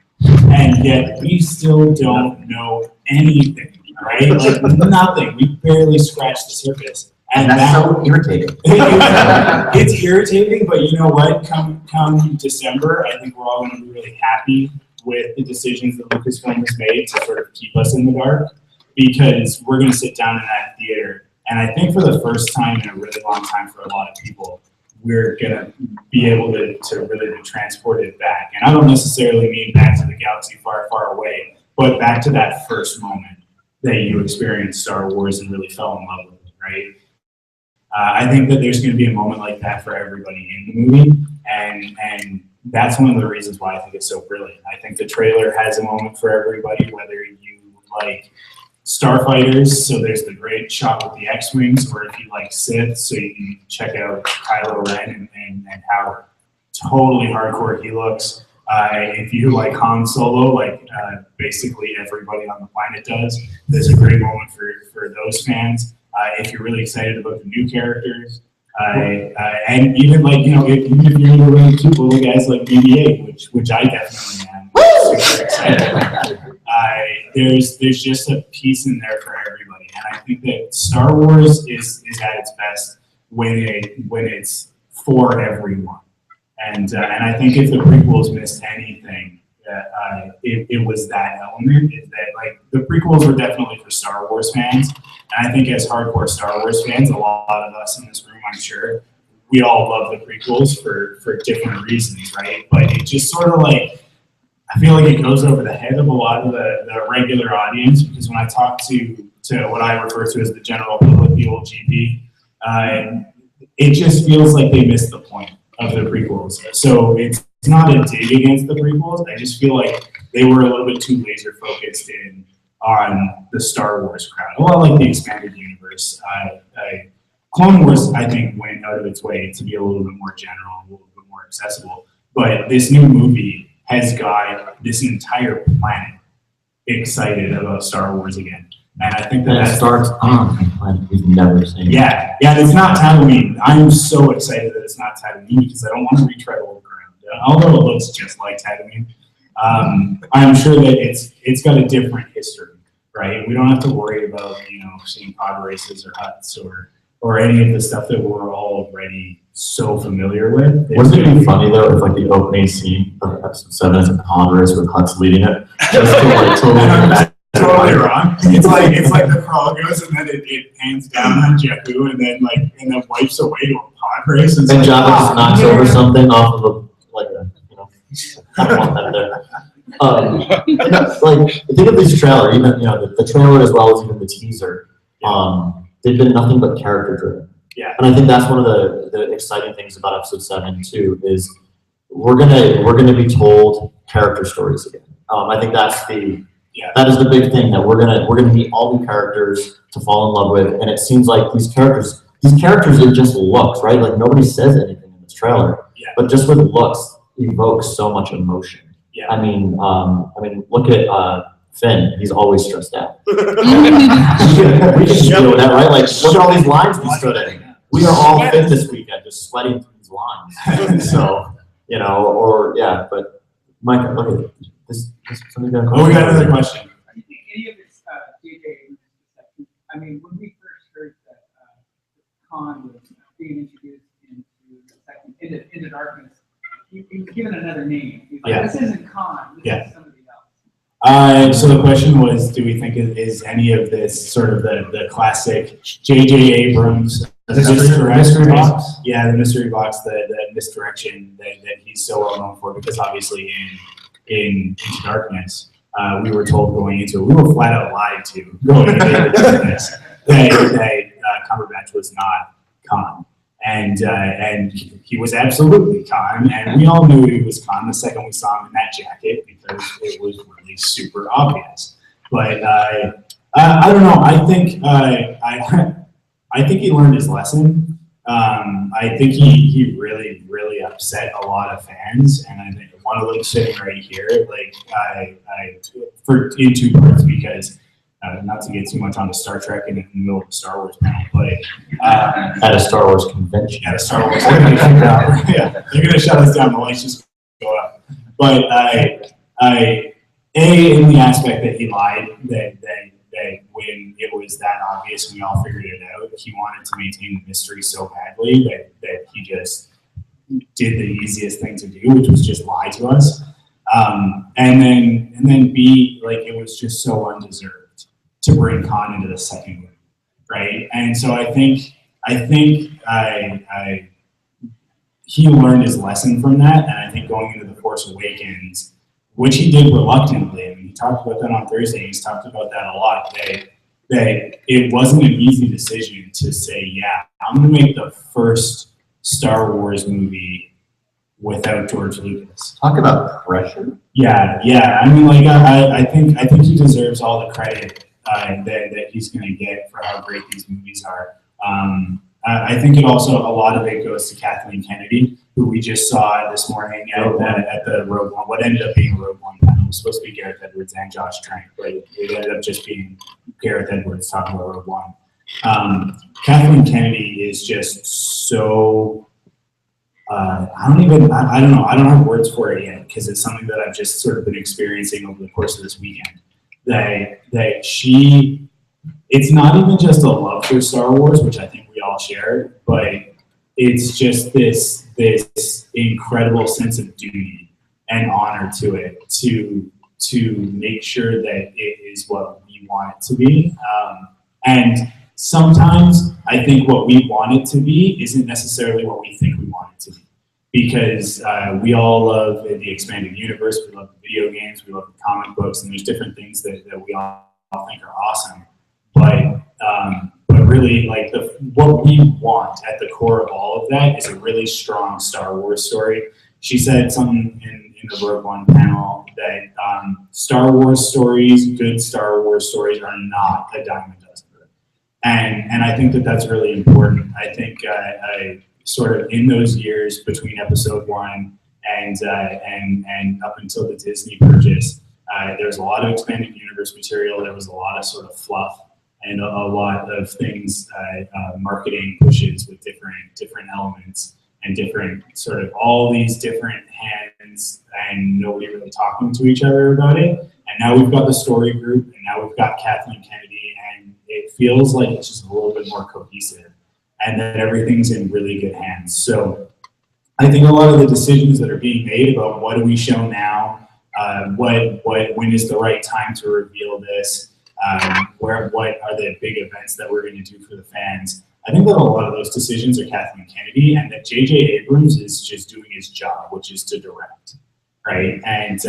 and yet we still don't know anything, right? Like nothing. We barely scratched the surface. And that's so irritating. It's irritating, but you know what? Come December, I think we're all going to be really happy with the decisions that Lucasfilm has made to sort of keep us in the dark, because we're going to sit down in that theater, and I think for the first time in a really long time for a lot of people, we're going to be able to really be transported back. And I don't necessarily mean back to the galaxy far, far away, but back to that first moment that you experienced Star Wars and really fell in love with it, right? I think that there's going to be a moment like that for everybody in the movie, and that's one of the reasons why I think it's so brilliant. I think the trailer has a moment for everybody, whether you like starfighters, so there's the great shot with the X-Wings, or if you like Sith, so you can check out Kylo Ren and how totally hardcore he looks. If you like Han Solo, like basically everybody on the planet does, there's a great moment for those fans. If you're really excited about the new characters, and even like, you know, even if you're into really cute little guys like BB-8, which I definitely am, super excited. There's just a piece in there for everybody, and I think that Star Wars is at its best when it's for everyone. And I think if the prequels missed anything, it was that element. Is that like the prequels were definitely for Star Wars fans, and I think as hardcore Star Wars fans, a lot of us in this room, I'm sure, we all love the prequels for different reasons, right? But it just sort of like, I feel like it goes over the head of a lot of the regular audience, because when I talk to what I refer to as the general public, the old GP, it just feels like they missed the point of the prequels. So it's not a dig against the prequels. I just feel like they were a little bit too laser focused on the Star Wars crowd, a lot like the expanded universe. Clone Wars, I think, went out of its way to be a little bit more general, a little bit more accessible. But this new movie has got this entire planet excited about Star Wars again. And I think that starts on a planet we've never seen. Yeah, it's not Tatooine. I'm so excited that it's not Tatooine because I don't want to retread old ground. Although it looks just like Tatooine, I'm sure that it's got a different history, right? We don't have to worry about, you know, seeing pod races or huts or any of the stuff that we're already so familiar with. Wouldn't it be funny though if like the opening scene of episode 7 is a pod race with Huts leading it? Just to like totally totally wrong. It's like the crawl goes and then it pans down on Jakku and then wipes away to a pod race. And Jabba just knocks over something off of I don't want that there. Like think of this trailer, even the trailer as well as even the teaser. They've been nothing but character driven. Yeah. And I think that's one of the exciting things about episode 7 too, is we're gonna be told character stories again. I think that is the big thing, that we're gonna meet all new characters to fall in love with, and it seems like these characters are just looks, right? Like nobody says anything in this trailer, but just with looks evokes so much emotion. Yeah. I mean, look at Finn. He's always stressed out. we can feel that, right? Like look at all these lines we stood in. We are all fit this weekend, just sweating through these lines. So but Mike, look at this. We got another question. Any of this DJ, I mean, when we first heard that Khan was being introduced into Darkness, he was given another name. He was like, this isn't Khan, this is somebody else. So the question was, do we think is any of this sort of the classic J.J. Abrams mystery box? Yeah, the mystery box, the misdirection that he's so well known for, because obviously in Into Darkness, we were told going into it, we were flat out lied to going into Darkness that Cumberbatch was not Khan. And he was absolutely Khan, and we all knew he was Khan the second we saw him in that jacket, because it was really super obvious. But I don't know. I think he learned his lesson. I think he really, really upset a lot of fans, and I think one of them sitting right here, like in two parts, because not to get too much onto Star Trek in the middle of a Star Wars panel, but at a Star Wars convention. At a Star Wars convention. Yeah, they're gonna shut us down. The lights just go up. But in the aspect that he lied, that when it was that obvious and we all figured it out, he wanted to maintain the mystery so badly that he just did the easiest thing to do, which was just lie to us. And then B, like, it was just so undeserved to bring Khan into the second movie, right? And so I think he learned his lesson from that, and I think going into the Force Awakens, which he did reluctantly. I mean, he talked about that on Thursday. He's talked about that a lot. that it wasn't an easy decision to say, yeah, I'm gonna make the first Star Wars movie without George Lucas. Talk about pressure. Yeah. I mean, like, I think he deserves all the credit that he's going to get for how great these movies are. I think a lot of it goes to Kathleen Kennedy, who we just saw this morning at the Rogue One. What ended up being a Rogue One panel was supposed to be Gareth Edwards and Josh Trank, but it ended up just being Gareth Edwards talking about Rogue One. Kathleen Kennedy is just so. I don't know. I don't have words for it yet because it's something that I've just sort of been experiencing over the course of this weekend. It's not even just a love for Star Wars, which I think we all share, but it's just this incredible sense of duty and honor to it to make sure that it is what we want it to be. And sometimes I think what we want it to be isn't necessarily what we think we want it to be. Because we all love the expanded universe, we love the video games, we love the comic books, and there's different things that we all think are awesome. But really, like what we want at the core of all of that is a really strong Star Wars story. She said something in the Rogue One panel that Star Wars stories, good Star Wars stories, are not a dime a dozen. And I think that that's really important. I think sort of in those years between Episode 1 and up until the Disney purchase, there was a lot of expanded universe material. There was a lot of sort of fluff and a lot of things, marketing pushes with different elements and different sort of all these different hands and nobody really talking to each other about it. And now we've got the story group, and now we've got Kathleen Kennedy, and it feels like it's just a little bit more cohesive and that everything's in really good hands. So I think a lot of the decisions that are being made about what do we show now, when is the right time to reveal this, what are the big events that we're going to do for the fans. I think that a lot of those decisions are Kathleen Kennedy, and that J.J. Abrams is just doing his job, which is to direct, right? And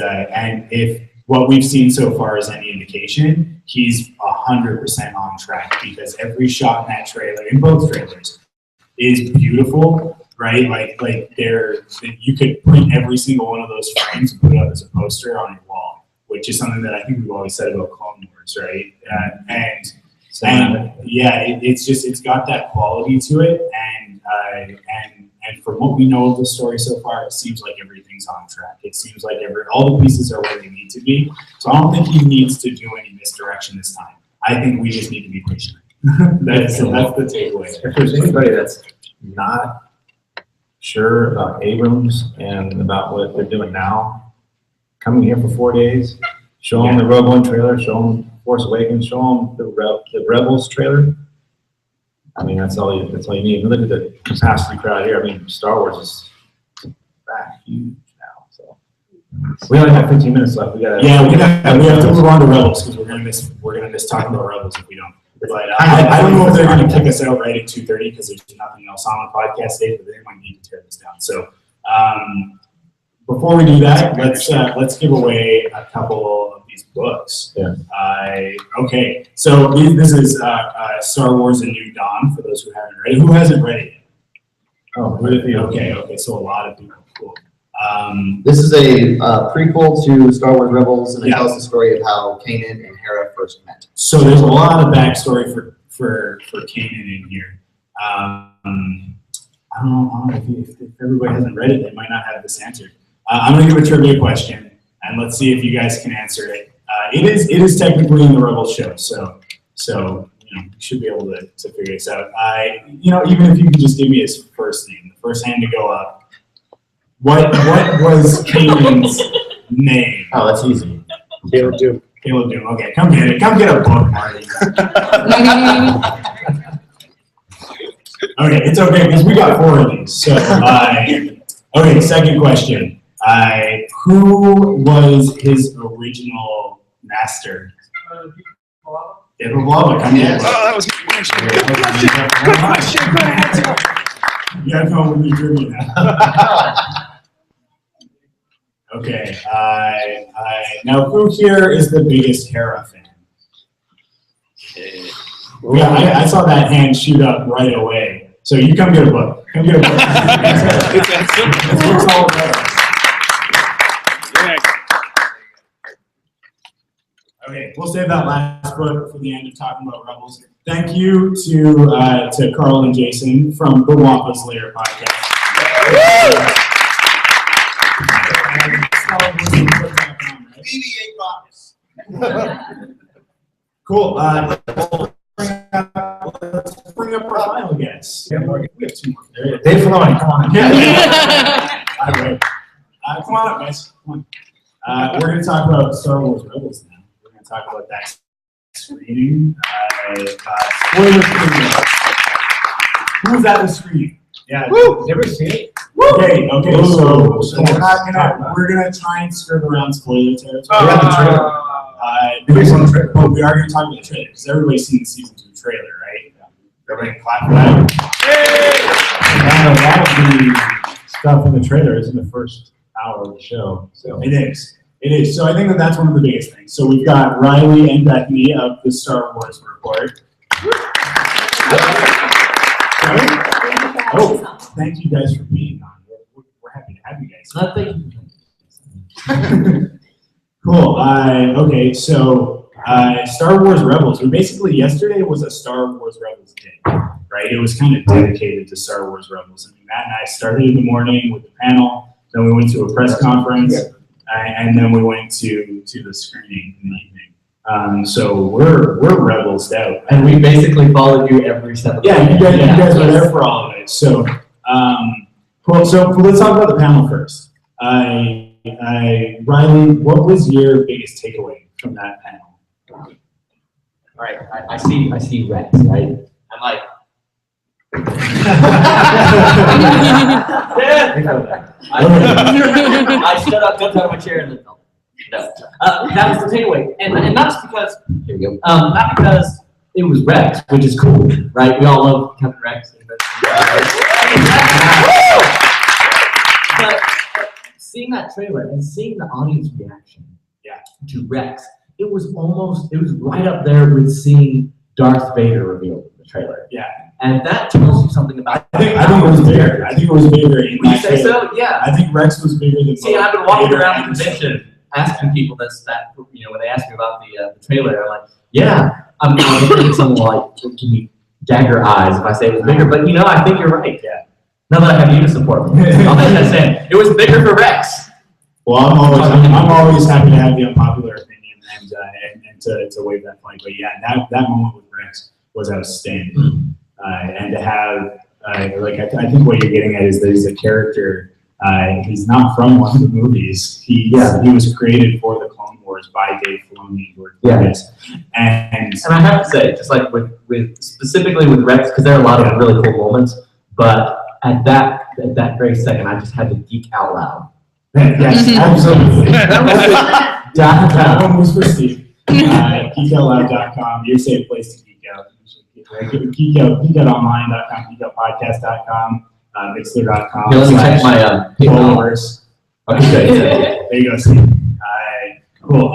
if what we've seen so far is any indication, he's 100% on track, because every shot in that trailer, in both trailers, is beautiful, right? Like you could print every single one of those frames and put it up as a poster on your wall, which is something that I think we've always said about Clone Wars, right? And it's got that quality to it, and from what we know of the story so far, it seems like everything's on track. It seems like all the pieces are where they need to be. So I don't think he needs to do any misdirection this time. I think we just need to be patient. That's the takeaway. If there's anybody that's not sure about Abrams and about what they're doing now, coming here for 4 days, show them the Rogue One trailer, show them Force Awakens, show them the Rebels trailer. I mean, that's all you need. Look at the capacity crowd here. I mean, Star Wars is back huge now. So we only have 15 minutes left. We have to move on to Rebels because we're gonna miss talking about Rebels if we don't. But I don't know if they're gonna kick us out right at 2:30 because there's nothing else on the podcast today, but they might need to tear this down. So before we do that, let's give away a couple of these books. Yeah. Okay, so this is Star Wars: A New Dawn for those who haven't read it. Who hasn't read it yet? Oh, okay. So a lot of people. Cool. This is a prequel to Star Wars Rebels, and it tells the story of how Kanan and Hera first met. So there's a lot of backstory for Kanan in here. I don't know if everybody hasn't read it, they might not have this answered. I'm going to give a trivia question, and let's see if you guys can answer it. It is technically in the Rebels show, so you should be able to figure this out. Even if you could just give me his first name, the first hand to go up. What was Kanan's name? Oh, that's easy. Caleb Doom. Okay, come get it. Come get a book, Marty. Okay, it's okay because we got 4 of these. So, okay, second question. Who was his original master? David Wampa. Yes. Oh, that was a good question. Good question. You gotta come with me trivia now. Okay. Now, who here is the biggest Hera fan? Yeah, I saw that hand shoot up right away. So you come get a book. Come get a book. It's that simple. That's what it's all about. Okay, we'll save that last book for the end of talking about Rebels. Thank you to Carl and Jason from the Wampa's Lair podcast. Cool. Let's bring up our final guest. We have two more. Dave Filoni, come on. Come on up, guys. Come on. We're going to talk about Star Wars Rebels now. We're going to talk about that screening. Spoiler screening. Who was at the screening? Yeah. Never seen it? Okay. So we're gonna try and skirt around spoiler territory. But we are gonna talk about the trailer because everybody's seen the season 2 trailer, right? Everybody clap for that. And a lot of the stuff in the trailer is in the first hour of the show. So It is. So I think that's one of the biggest things. So we've got Riley and Bethany of the Star Wars Report. Oh, thank you guys for being on. We're happy to have you guys. Cool. Okay, so Star Wars Rebels. Yesterday was a Star Wars Rebels day, right? It was kind of dedicated to Star Wars Rebels. I mean, Matt and I started in the morning with the panel, then we went to a press conference, and then we went to the screening in the evening. So we're Rebels out. And we basically followed you every step of the way. Yeah, you guys were there for all of it. So, cool. So let's talk about the panel first. Riley, what was your biggest takeaway from that panel? All right, I see Rex, right? I'm like, I stood up, jumped out of my chair, and then fell. No, that was the takeaway, and not just because here we go, not because it was Rex, which is cool, right? We all love Captain Rex. But seeing that trailer and seeing the audience reaction, to Rex, it was right up there with seeing Darth Vader revealed in the trailer. Yeah. And that tells you something about. I think it was bigger. I think it was bigger in Would you that say trailer. so? Yeah. I think Rex was bigger than. See, I've been walking around the convention asking people when they ask me about the trailer, I'm like, yeah, I'm looking at someone like, give me dagger eyes if I say it was bigger, but I think you're right. Yeah. Now that I have you to support me, I'm just saying it was bigger for Rex. Well, I'm always happy to have the unpopular opinion and to wave that flag. But yeah, that moment with Rex was outstanding. And to have I think what you're getting at is that he's a character. He's not from one of the movies. He was created for the Clone Wars by Dave Filoni. And I have to say, just like with specifically with Rex, because there are a lot of really cool moments, but at that very second, I just had to geek out loud. Yes, absolutely. That one was for Steve. Geekoutloud.com, your safe place to geek out. Geekoutonline.com, geekoutpodcast.com. Mixler.com. Let me check my followers. Okay, there you go, Steve. Cool.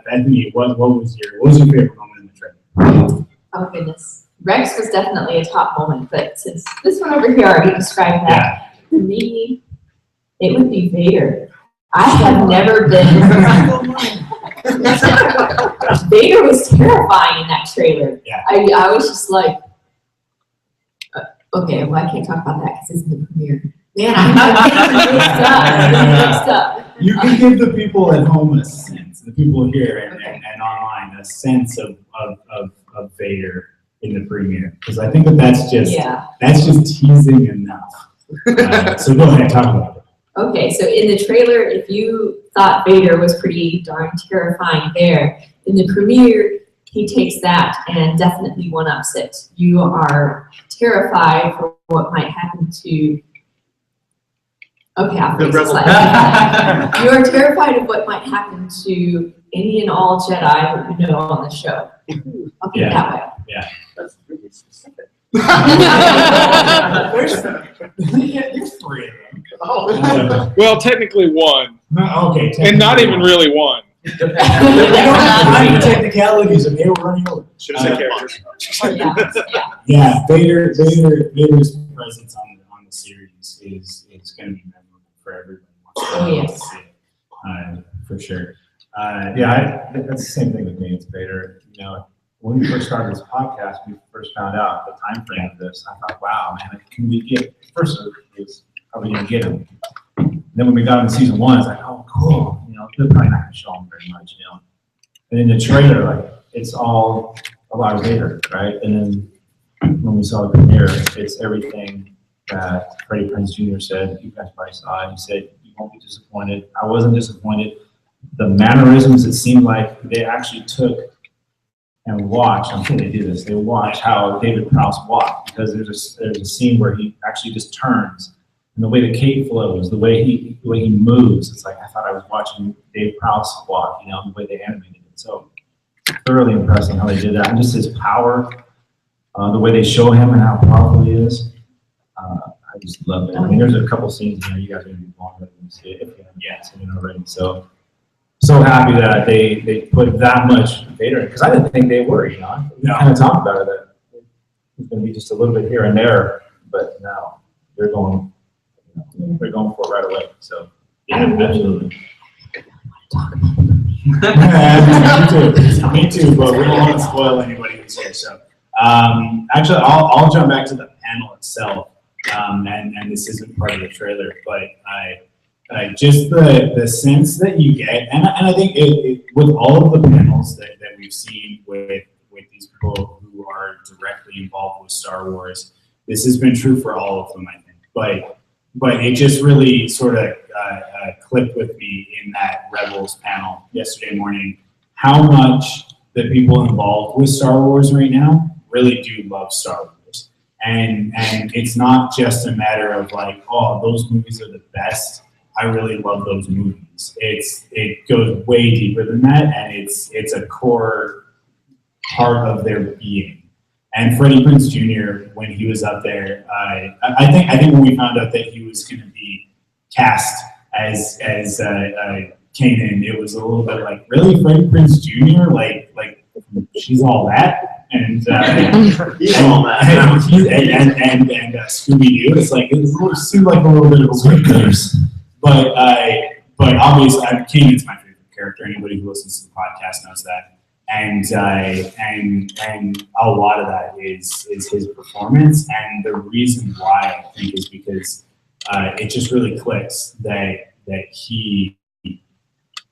Bethany, what was your favorite moment in the trip? Oh goodness, Rex was definitely a top moment, but since this one over here already described that, for me, it would be Vader. I have never been. Vader was terrifying in that trailer. Yeah. I was just like. Okay, well, I can't talk about that because it's in the premiere. Man, I'm mixed up. You can give the people at home a sense, the people here and online, a sense of Vader in the premiere, because I think that's just teasing enough. So go ahead, talk about it. Okay, so in the trailer, if you thought Vader was pretty darn terrifying there, in the premiere, he takes that and definitely one-ups it. You are terrified for what might happen to. Okay, I'll fix this. You are terrified of what might happen to any and all Jedi that you know on the show. I'll put it that way. Yeah. That's really specific. There's 3 of them. Oh. Well, technically one. Okay. And not even really one. We don't have time to technicalities, and they were running over. Should have said characters. Yeah, Vader's presence on the series is going to be memorable for everybody. Oh, yes. For sure. That's the same thing with me. It's Vader. You know, when we first started this podcast, we first found out the time frame of this. I thought, wow, man, can we get first? Are we gonna get him? Then when we got into season 1, it's like, oh, cool. You know, they're probably not gonna show him very much. You know, and in the trailer, like it's all about Vader, right? And then when we saw the premiere, it's everything that Freddie Prinze Jr. said. You guys probably saw it. He said, "You won't be disappointed." I wasn't disappointed. The mannerisms, it seemed like they actually took and watched. I'm sure they do this. They watch how David Prowse walked, because there's a scene where he actually just turns, and the way the cape flows, the way he moves. It's like I thought I was watching Dave Prowse walk. You know, the way they animated it. So thoroughly impressive how they did that, and just his power, the way they show him and how powerful he is. I just love it. I mean, there's a couple scenes in there you guys are gonna be blown away when you see it if you haven't seen it already. So happy that they put that much Vader in, because I didn't think they were, you know. We kind of talked about it, that it's going to be just a little bit here and there, but now they're going for it right away. So yeah, absolutely. Me too, but we don't want to spoil anybody who's here. So actually, I'll jump back to the panel itself, and this isn't part of the trailer, but just the sense that you get, and I think it with all of the panels that we've seen with these people who are directly involved with Star Wars, this has been true for all of them, I think. But it just really sort of clicked with me in that Rebels panel yesterday morning, how much the people involved with Star Wars right now really do love Star Wars. And it's not just a matter of like, oh, those movies are the best. I really love those movies. It goes way deeper than that, and it's a core part of their being. And Freddie Prinze Jr., when he was up there, I think when we found out that he was going to be cast as Kanan, it was a little bit like, really, Freddie Prinze Jr., like she's all that, and he's all that, and Scooby Doo. It's like it seemed like a little bit of a weird curse. But obviously, Kanan's my favorite character. Anybody who listens to the podcast knows that. And a lot of that is his performance. And the reason why, I think, is because it just really clicks that he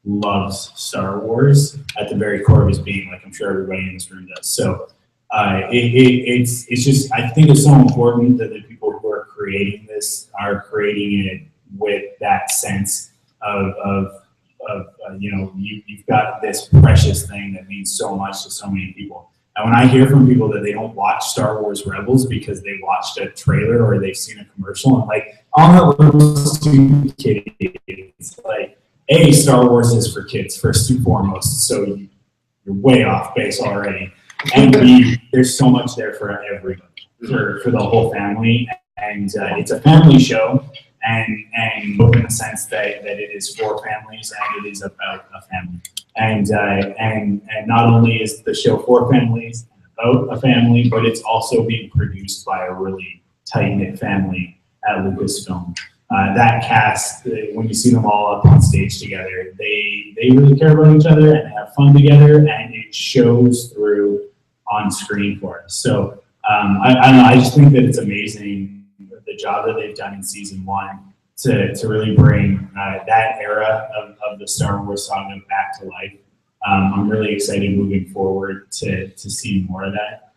loves Star Wars at the very core of his being, like I'm sure everybody in this room does. So it's just, I think it's so important that the people who are creating this are creating it with that sense of you know, you've got this precious thing that means so much to so many people. And when I hear from people that they don't watch Star Wars Rebels because they watched a trailer or they've seen a commercial, and like, I'm a little stupid kid. It's like, A, Star Wars is for kids first and foremost, so you're way off base already. And B, there's so much there for everybody, for the whole family, and it's a family show. And both in the sense that it is for families and it is about a family. And not only is the show for families and about a family, but it's also being produced by a really tight-knit family at Lucasfilm. That cast, when you see them all up on stage together, they really care about each other and have fun together, and it shows through on screen for us. So I don't know, I just think that it's amazing the job that they've done in season 1 to really bring that era of the Star Wars saga back to life. I'm really excited moving forward to see more of that.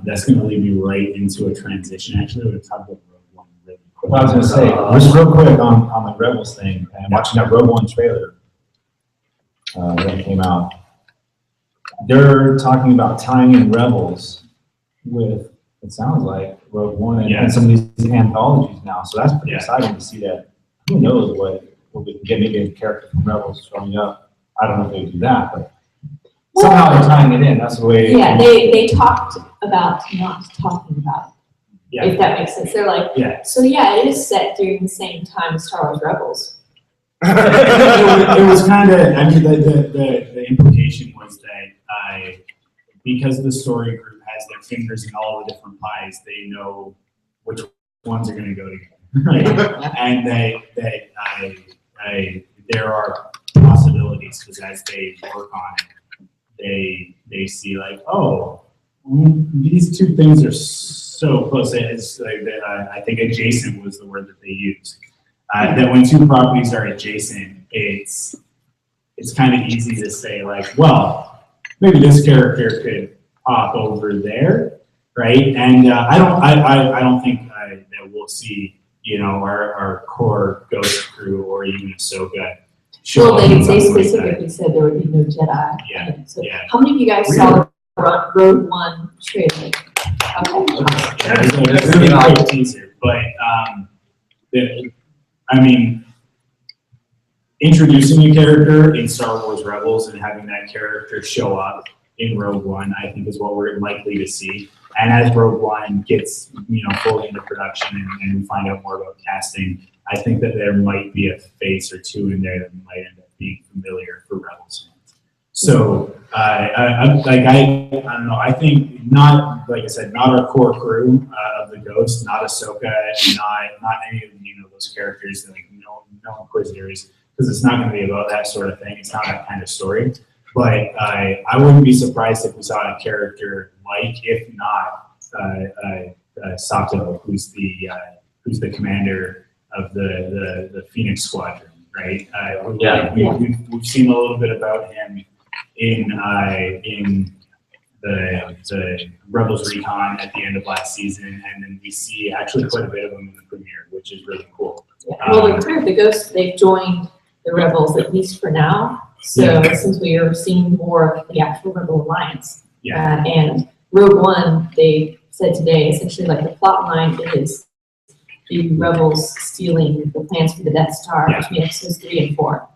That's going to lead me right into a transition. Actually, we're going to talk about Rogue One really quick. Well, I was going to say, just real quick on the Rebels thing, and watching that Rogue One trailer that came out, they're talking about tying in Rebels with, it sounds like, Rogue One and some of these anthologies now. So that's pretty exciting to see that. Who knows what we can get, maybe a character from Rebels showing up. I don't know if they do that, but somehow they're tying it in. That's the way. Yeah, they talked about not talking about it, if that makes sense. They're like, so yeah, it is set during the same time as Star Wars Rebels. It was kind of, I mean, the implication was that because the story group has their fingers in all the different pies, they know which ones are going to go together. Right? And there are possibilities because as they work on it, they see like, oh, these two things are so close. It's like I think adjacent was the word that they used. That when two properties are adjacent, it's kind of easy to say like, well, maybe this character could pop over there, right? And I don't think that we'll see, you know, our core Ghost crew or even Ahsoka. Well, they specifically said there would be no Jedi. Yeah. So how many of you guys saw the Rogue One trailer? Okay. That's a really quick teaser, but I mean, introducing a character in Star Wars Rebels and having that character show up in Rogue One, I think is what we're likely to see. And as Rogue One gets, you know, fully into production and we find out more about casting, I think that there might be a face or two in there that might end up being familiar for Rebels fans. So, I don't know. I think not, like I said, not our core crew of the Ghost, not Ahsoka, not any of those characters, like no Inquisitors, because it's not going to be about that sort of thing. It's not that kind of story. But I wouldn't be surprised if we saw a character like, if not, Sato, who's the commander of the Phoenix Squadron, right? We've seen a little bit about him in the Rebels Recon at the end of last season, and then we see actually quite a bit of him in the premiere, which is really cool. Well, the Ghosts, they've joined the Rebels, at least for now. So since we are seeing more of the actual Rebel Alliance, and Rogue One, they said today, essentially like the plot line is the Rebels stealing the plans for the Death Star between episodes 3 and 4.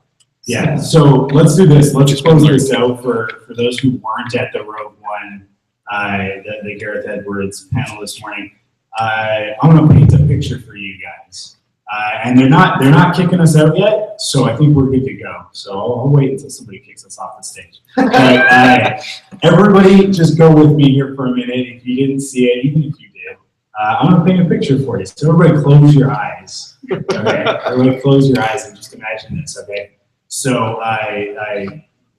Yeah, so let's do this. Let's close this out for those who weren't at the Rogue One, the Gareth Edwards panel this morning. I'm gonna paint a picture for you guys. And they're not kicking us out yet, so I think we're good to go. So I'll wait until somebody kicks us off the stage. Everybody just go with me here for a minute. If you didn't see it, even if you did, I'm gonna paint a picture for you. So everybody close your eyes. Okay? Everybody close your eyes and just imagine this, okay? So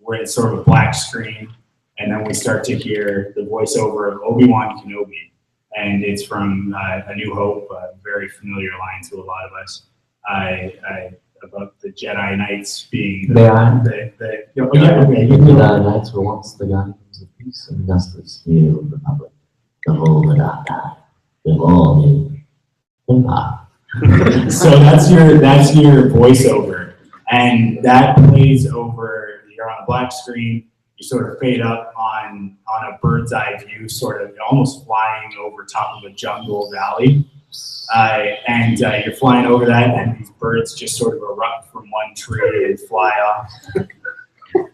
we're at sort of a black screen, and then we start to hear the voiceover of Obi-Wan Kenobi. And it's from A New Hope, a very familiar line to a lot of us, about the Jedi Knights being the Jedi Knights were once the guardians of peace and justice here of the Republic. Behold the dark eye, behold the empire. So that's your voiceover, and that plays over. You're on a black screen. You sort of fade up on a bird's eye view, sort of almost flying over top of a jungle valley. And you're flying over that, and these birds just sort of erupt from one tree and fly off.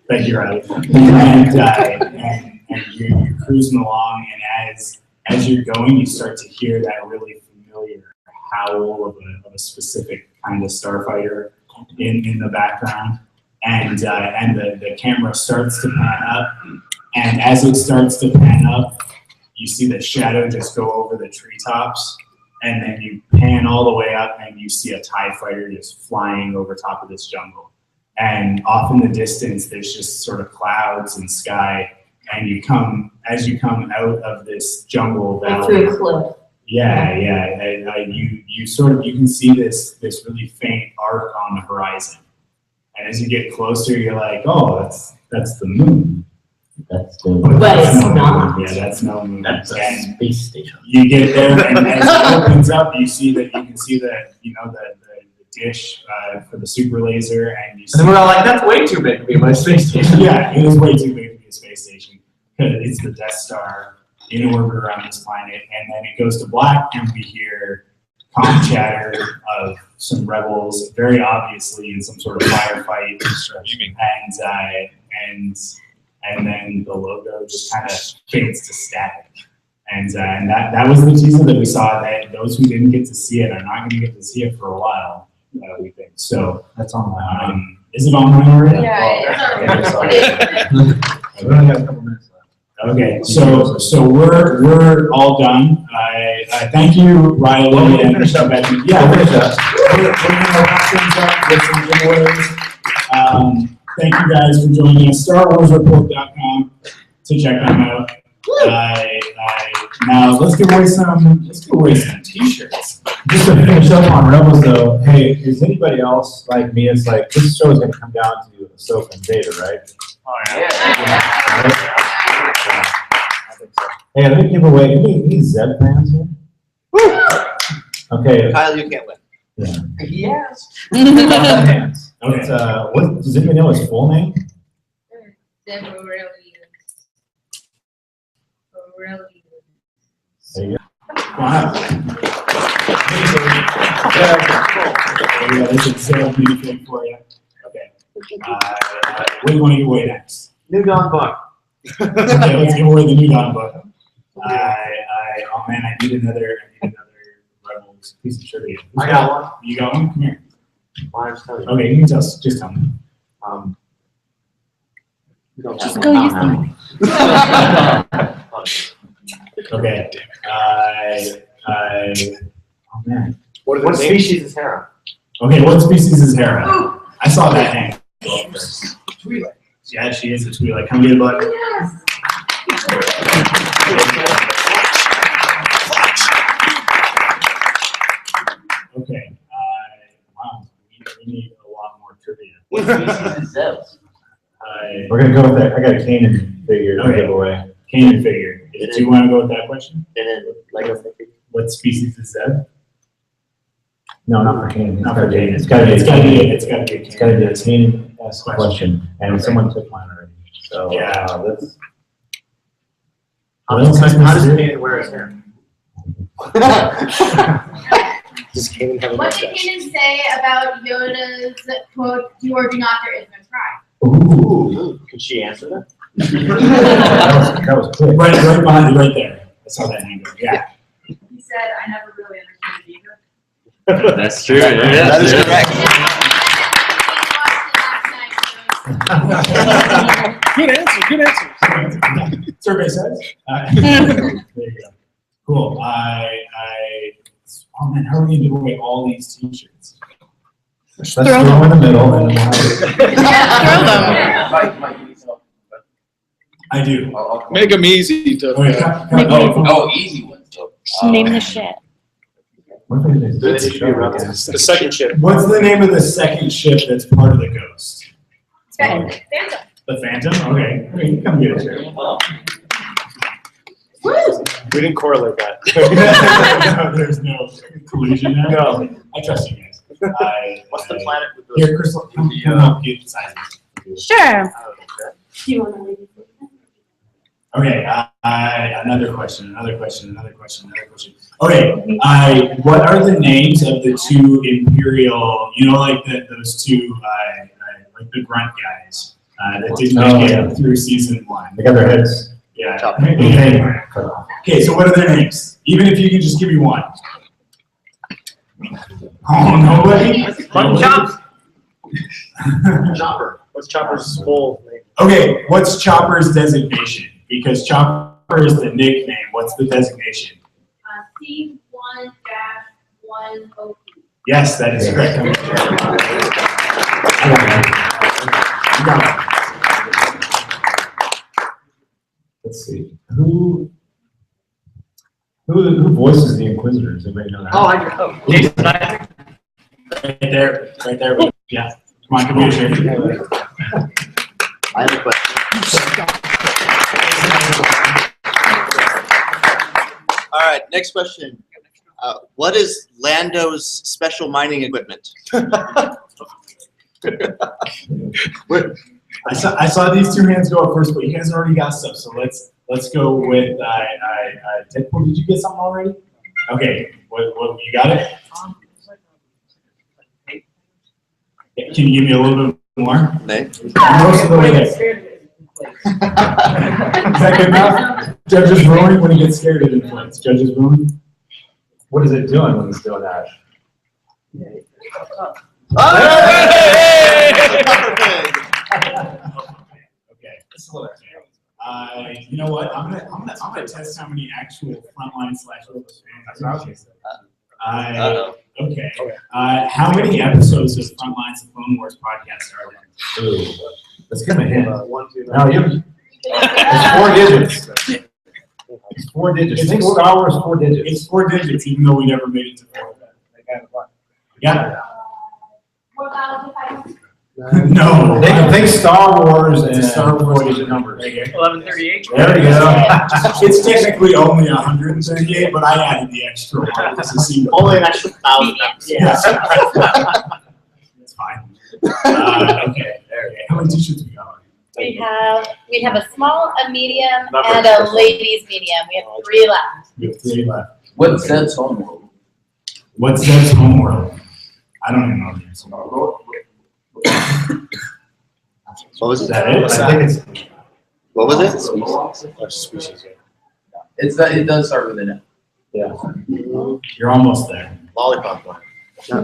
Thank you, Riley. And you're cruising along, and as you're going, you start to hear that really familiar howl of a specific kind of starfighter in the background. And the camera starts to pan up, and as it starts to pan up, you see the shadow just go over the treetops, and then you pan all the way up, and you see a TIE fighter just flying over top of this jungle. And off in the distance, there's just sort of clouds and sky, and as you come out of this jungle valley. Through a cliff. Yeah. You can see this really faint arc on the horizon. And as you get closer, you're like, oh, that's the moon. That's the But it's not. Yeah, that's no moon. That's a space station. You get there, and as it opens up, you can see the dish for the super laser, and you see. And we're all like, that's way too big to be my space station. Yeah, it is way too big to be a space station. It's the Death Star in orbit around this planet, and then it goes to black, and we hear comm chatter of some rebels, very obviously in some sort of firefight, and then the logo just kind of fades to static. And that was the teaser that we saw. That those who didn't get to see it are not going to get to see it for a while, we think. So That's online. is it online already? Yeah, Okay, sorry. We only got a couple minutes left. Okay, so we're all done. I thank you, Riley and Becky. Yeah, we're gonna wrap things up with some giveaways. Thank you guys for joining us. StarWarsReport.com to check them out. Now let's give away some T-shirts. Just to finish up on Rebels though, hey, is anybody else like me? It's like this show is gonna come down to Ahsoka and Vader, right? Oh, yeah. I think so. Hey, let me give away any Zeb fans here? Okay. Kyle, you can't win. Yeah. Yes. Hands. Okay. What does anybody know his full name? Zeb Aurelius. There you go. Wow. Yeah, this is so beautiful for you. Okay. What do you want to give away next? New Dawn book. Okay, let's give away the New Dawn book. Oh man, I need another Rebels piece of trivia. I got one. You got one? Come here. Well, I'm just telling you. Okay, you can just tell me. Just go use them. Okay. Oh man. What species is Hera? Okay, what species is Hera? I saw that name. Twi'lek. Yeah, she is a Twi'lek. Come get a bud. Yes. Okay. Wow. We need a lot more trivia. What species is Zeb? We're gonna go with that. I got a Kanan figure to give away. Kanan figure. Do you want to go with that question? And then Lego figure. What species is Zeb? No, not for Kanan. Not for Kanan. It's gotta be a Kanan. Kanan question. And someone took mine already. So Yeah. let's. How does Kanan wear his hair? Does Kanan have a What did mustache? Kanan say about Yoda's quote, do or do not, there is no try? Ooh. Can she answer that? That was quick. Right behind you, right there. That's how that name goes. Yeah. He said, I never really understood it either. That's true. That is correct. Good answer. Survey says. There you go. Cool. Oh man, how are we gonna give away all these T-shirts? Let's throw them in the middle. And I do. Make them easy to. Easy ones. Name the ship. The second ship. What's the name of the second ship that's part of the Ghost? Phantom. The Phantom? Okay. Okay, come get it, Jerry. We didn't correlate that. No, there's no collusion there. No. I trust you guys. What's the planet with those? Here, Crystal, come up, get sizes. Sure. Do you want to leave? Okay, another question. Okay, what are the names of the two Imperial, like those two, like the grunt guys, that didn't make it through season 1? They got their heads. Yeah. Cut off. Okay, so what are their names? Even if you can just give me one. Oh, nobody? Chopper. What's Chopper's full name? Okay, what's Chopper's designation? Because Chopper is the nickname. What's the designation? C1-1OP. Yes, that is correct. You got it. Let's see. Who voices the Inquisitors? Anybody know that? Oh, I know. Jason Isaac. Right there. Yeah. Come on, computer. I have a question. All right, next question. What is Lando's special mining equipment? I saw these two hands go up first, but you guys already got stuff, so let's go with Deadpool. Did you get something already? Okay, what you got it? Can you give me a little bit more? Nate? Most of the way there. Is that good enough? Judge's ruling when he gets scared at influence. Judge's ruling. What is it doing when it's doing that? Okay. You know what? I'm gonna test how many actual frontline slash fans. That's what I was gonna say. Okay. How many episodes of Frontlines and Clone Wars podcast are there? Ooh, let's give him a hint. 1, 2, No, it's 4 digits. It's 4 digits. Think Star Wars 4 digits. It's 4 digits, even though we never made it to 4. Yeah. 4,500. No. Think Star Wars and Star Wars 4 digit numbers. 1138. There you go. It's technically only 138, but I added the extra one to see. Only an extra 1,000. Yeah. It's fine. Okay. How many t-shirts we got? We have a small, a medium, and a ladies medium. We have 3 left. We have 3 left. What's Zed's homeworld? What's Zed's homeworld? I don't even know the answer. What was it? Is that it? I think it's. What was it? Species. It does start with an F. Yeah. You're almost there. Lollipop one.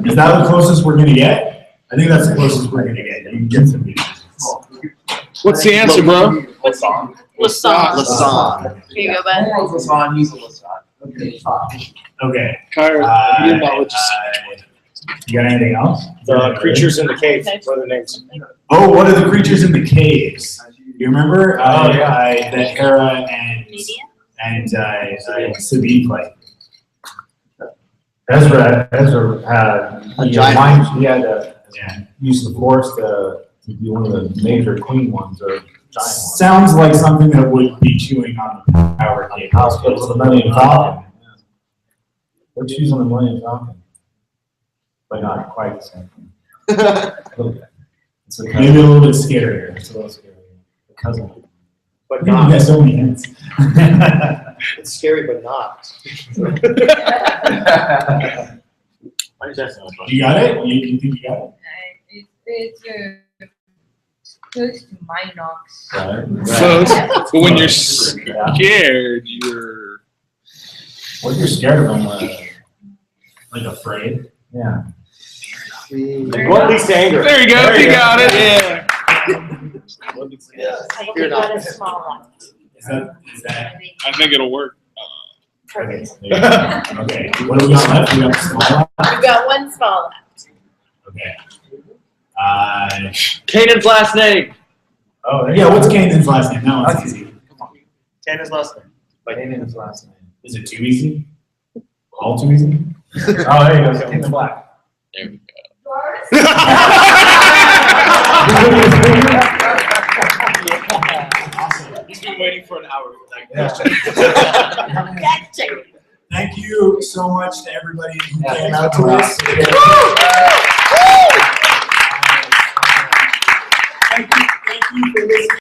Is that the closest we're gonna get? I think that's the closest we're gonna get. You can get some pieces. What's the answer, bro? Lasan. Lasan. Here you go, bud. Lasan, he's a Lasan. Okay. Kyra, you know what You got anything else? The creatures in the cave. What are the names? Oh, what are the creatures in the caves? You remember? yeah. That Hera and Sabine played. Ezra had A giant he had to use the Force to be one of the major queen ones or giant ones. Sounds like something that would be chewing on the power cable. Hospital for the Millennium Falcon. What choose on the Millennium Falcon? But not quite the same thing. A little bit. It's Maybe a little bit scarier. It's a little scary. The cousin. But You not. got so many hints. It's scary, but not. You got it? You think you got it? It's close to Minox. Close. But when you're scared, you're. What you're scared of them, Like afraid? yeah. What leads to anger? There you go. You got it. Yeah. I think we got a small one. Is that? I think it'll work. Perfect. Okay. What do we got left? We got the small one? We've got 1 small left. Okay. Kanan's last name. Oh, Yeah, what's Kanan's last name? That one's easy. Kanan's last name. Kanan's last name. Is it too easy? All too easy? Oh, there you go. Kanan Black. There we go. He's been waiting for an hour for that question. Thank you so much to everybody who came out to us. Thank you for listening.